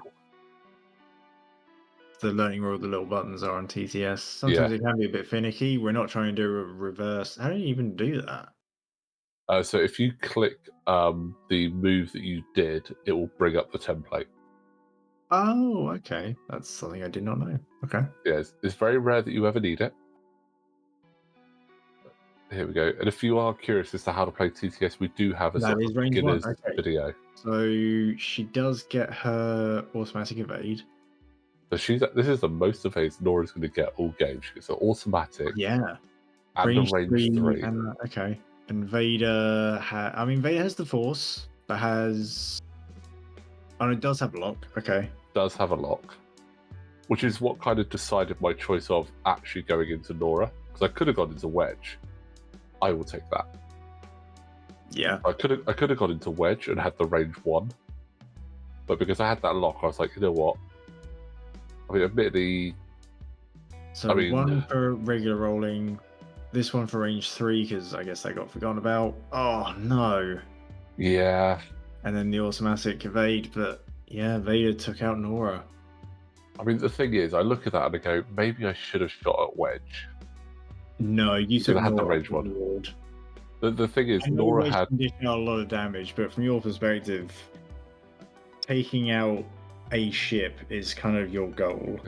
the learning where all the little buttons are on TTS. Sometimes it can be a bit finicky. We're not trying to do a reverse. How do you even do that? So if you click the move that you did, it will bring up the template. Oh, okay. That's something I did not know. Okay. Yeah, it's very rare that you ever need it. Here we go. And if you are curious as to how to play TTS, we do have a That is range 1. beginner's video. So she does get her automatic evade. So this is the most evades Norra's going to get all game. She gets an automatic. Yeah. And Range a range 3. And, okay. And Vader Vader has the Force, but has... Oh, it does have lock. Okay. Does have a lock. Which is what kind of decided my choice of actually going into Norra. Because I could have gone into Wedge. I will take that. Yeah. I could have gone into Wedge and had the range 1. But because I had that lock, I was like, you know what? I mean, admittedly... So one for regular rolling, this one for range 3, because I guess that got forgotten about. Oh, no. Yeah. And then the automatic evade, but yeah, Vader took out Norra. I mean, the thing is, I look at that and I go, maybe I should have shot at Wedge. No, you took had the Norra range 1. The thing is, Norra had a lot of damage, but from your perspective, taking out a ship is kind of your goal.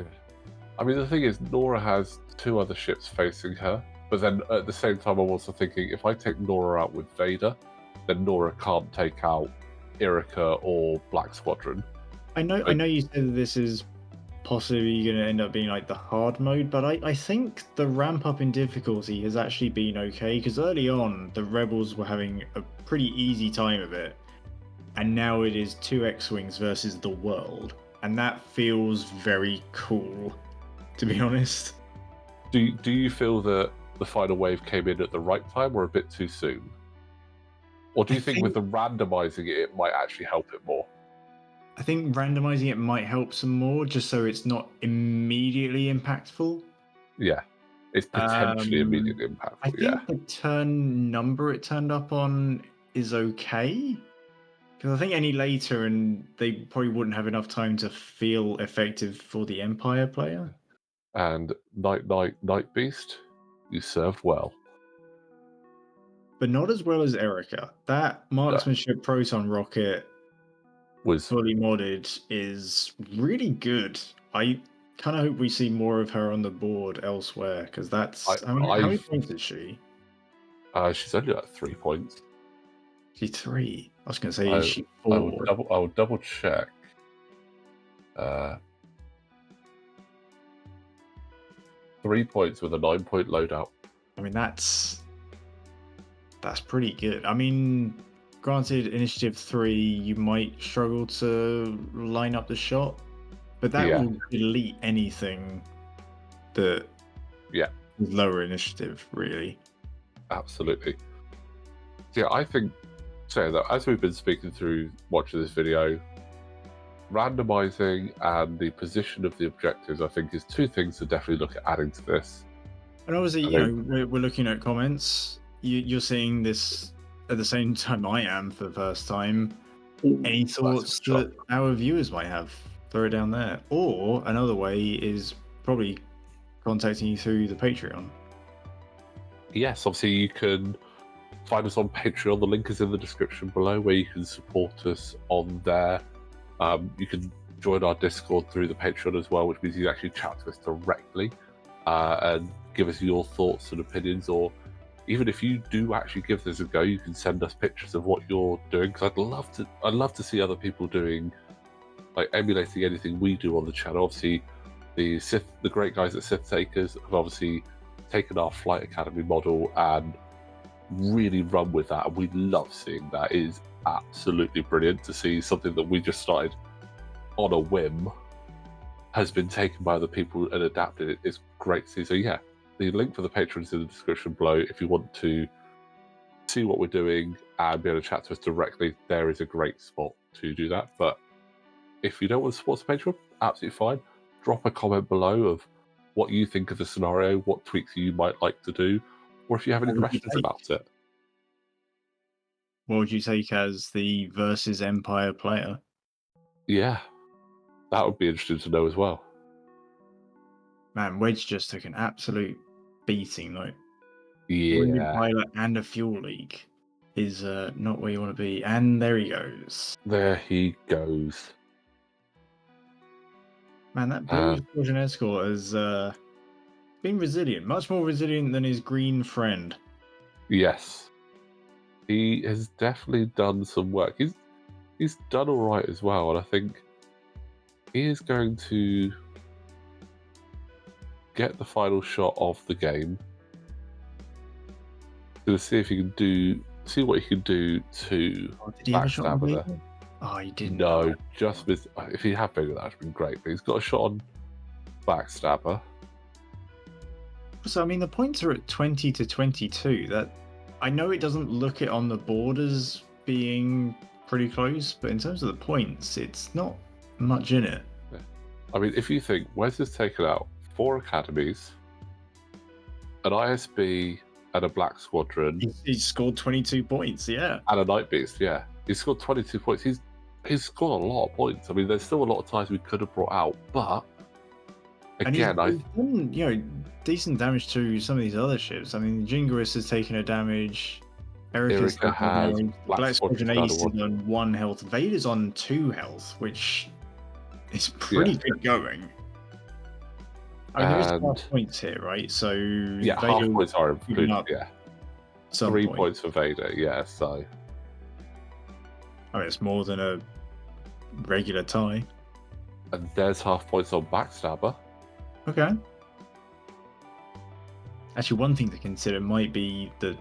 I mean, the thing is, Norra has 2 other ships facing her, but then at the same time, I'm also thinking, if I take Norra out with Vader, then Norra can't take out Erica or Black Squadron. I know you said this is possibly going to end up being like the hard mode, but I think the ramp up in difficulty has actually been okay, because early on the Rebels were having a pretty easy time of it, and now it is 2 X-Wings versus the world, and that feels very cool, to be honest. Do you feel that the final wave came in at the right time or a bit too soon? Or do you think with the randomizing it might actually help it more? I think randomizing it might help some more, just so it's not immediately impactful. Yeah, it's potentially immediately impactful. I think the turn number it turned up on is okay, because I think any later and they probably wouldn't have enough time to feel effective for the Empire player. And Night Beast, you served well. But not as well as Erica. That Marksmanship Proton rocket was fully modded is really good. I kind of hope we see more of her on the board elsewhere, because that's... how many points is she? She's only at 3 points. She's 3. I was going to say, is she 4? I will double check. 3 points with a 9-point loadout. I mean, that's pretty good. I mean, granted, Initiative 3, you might struggle to line up the shot, but that will delete anything that is lower initiative, really. Absolutely. Yeah, I think, so that as we've been speaking through watching this video, randomizing and the position of the objectives, I think, is 2 things to definitely look at adding to this. And obviously, we're looking at comments. You're seeing this at the same time I am for the first time. Any thoughts that our viewers might have? Throw it down there. Or another way is probably contacting you through the Patreon. Yes, obviously you can find us on Patreon. The link is in the description below, where you can support us on there. You can join our Discord through the Patreon as well, which means you can actually chat to us directly and give us your thoughts and opinions, or even if you do actually give this a go, you can send us pictures of what you're doing, because I'd love to see other people doing, like, emulating anything we do on the channel. Obviously, the great guys at Sith Takers have obviously taken our Flight Academy model and really run with that, and we love seeing that. It is absolutely brilliant to see something that we just started on a whim has been taken by other people and adapted. It's great to see. So yeah, the link for the Patreon is in the description below. If you want to see what we're doing and be able to chat to us directly, there is a great spot to do that. But if you don't want to support the Patreon, absolutely fine. Drop a comment below of what you think of the scenario, what tweaks you might like to do, or if you have any questions about it. What would you take as the versus Empire player? Yeah, that would be interesting to know as well. Man, Wedge just took an absolute beating, though. Wounded Yeah, pilot and a fuel leak is not where you want to be. And there he goes. there he goes. Man, that blue Squadron Escort has been resilient, much more resilient than his green friend. Yes, he has definitely done some work. He's done all right as well, and I think he is going to get the final shot of the game. Going to see if he can see what he can do to Did he have a shot on backstab her. Vader? Oh, he didn't. No, just missed. If he had Vader, that would have been great. But he's got a shot on backstabber. So I mean, the points are at 20 to 22. That I know it doesn't look it on the board as being pretty close, but in terms of the points, it's not much in it. Yeah. I mean, if you think Wes has taken out 4 academies, an ISB, and a Black Squadron, He scored 22 points. Yeah, and a Night Beast, yeah, he's scored 22 points. He's scored a lot of points. I mean, there's still a lot of times we could have brought out, but again, he's done, decent damage to some of these other ships. I mean, Jingoist has taken a damage. Erica has, Black Squadron Ace is on 1 health. Vader's on 2 health, which is pretty good going. I mean, there's half points here, right? So yeah, Vader half points are included. Yeah, 3 points for Vader. Yeah, so I mean, it's more than a regular tie. And there's half points on backstabber. Okay. Actually, one thing to consider might be the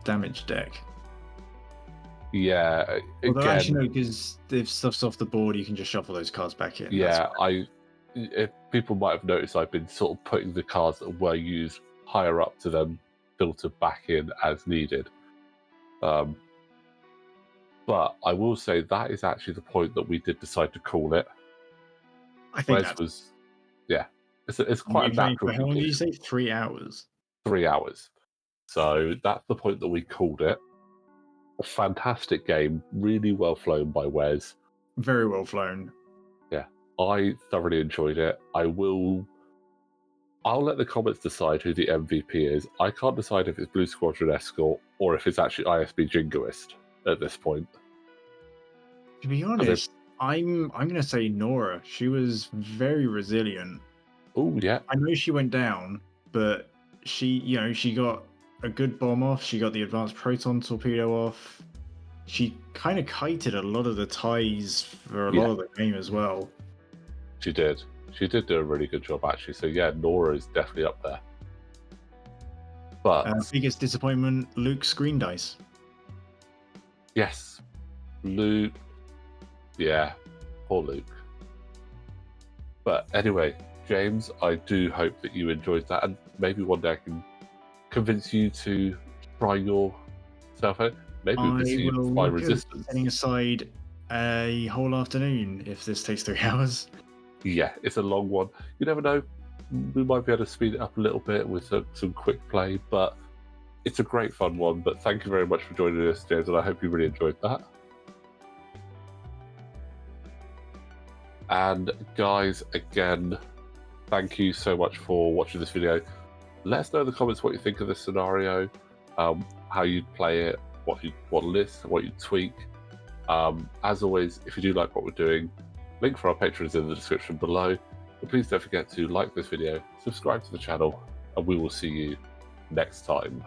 damage deck. Yeah, although actually no, because if stuff's off the board, you can just shuffle those cards back in. Yeah, if people might have noticed, I've been sort of putting the cards that were used higher up to them, filter back in as needed. But I will say that is actually the point that we did decide to call it. I think that was, yeah, it's quite a natural. How long did you say? 3 hours. 3 hours. So that's the point that we called it. A fantastic game, really well flown by Wes. Very well flown. Yeah, I thoroughly enjoyed it. I'll let the comments decide who the MVP is. I can't decide if it's Blue Squadron Escort or if it's actually ISB Jingoist at this point. To be honest, I'm going to say Norra. She was very resilient. Oh yeah. I know she went down, but she got a good bomb off. She got the advanced proton torpedo off. She kind of kited a lot of the ties for a lot of the game as well. She did. She did do a really good job, actually. So yeah, Norra is definitely up there. But biggest disappointment, Luke's green dice. Yes, Luke. Yeah, poor Luke. But anyway, James, I do hope that you enjoyed that, and maybe one day I can convince you to try yourself out. Maybe we can see you fly Resistance. Setting aside a whole afternoon if this takes 3 hours. Yeah, it's a long one. You never know. We might be able to speed it up a little bit with some quick play, but it's a great fun one. But thank you very much for joining us, James, and I hope you really enjoyed that. And guys, again, thank you so much for watching this video. Let us know in the comments what you think of this scenario, how you'd play it, what you list, what you tweak. As always, if you do like what we're doing, link for our patrons in the description below. But please don't forget to like this video, subscribe to the channel, and we will see you next time.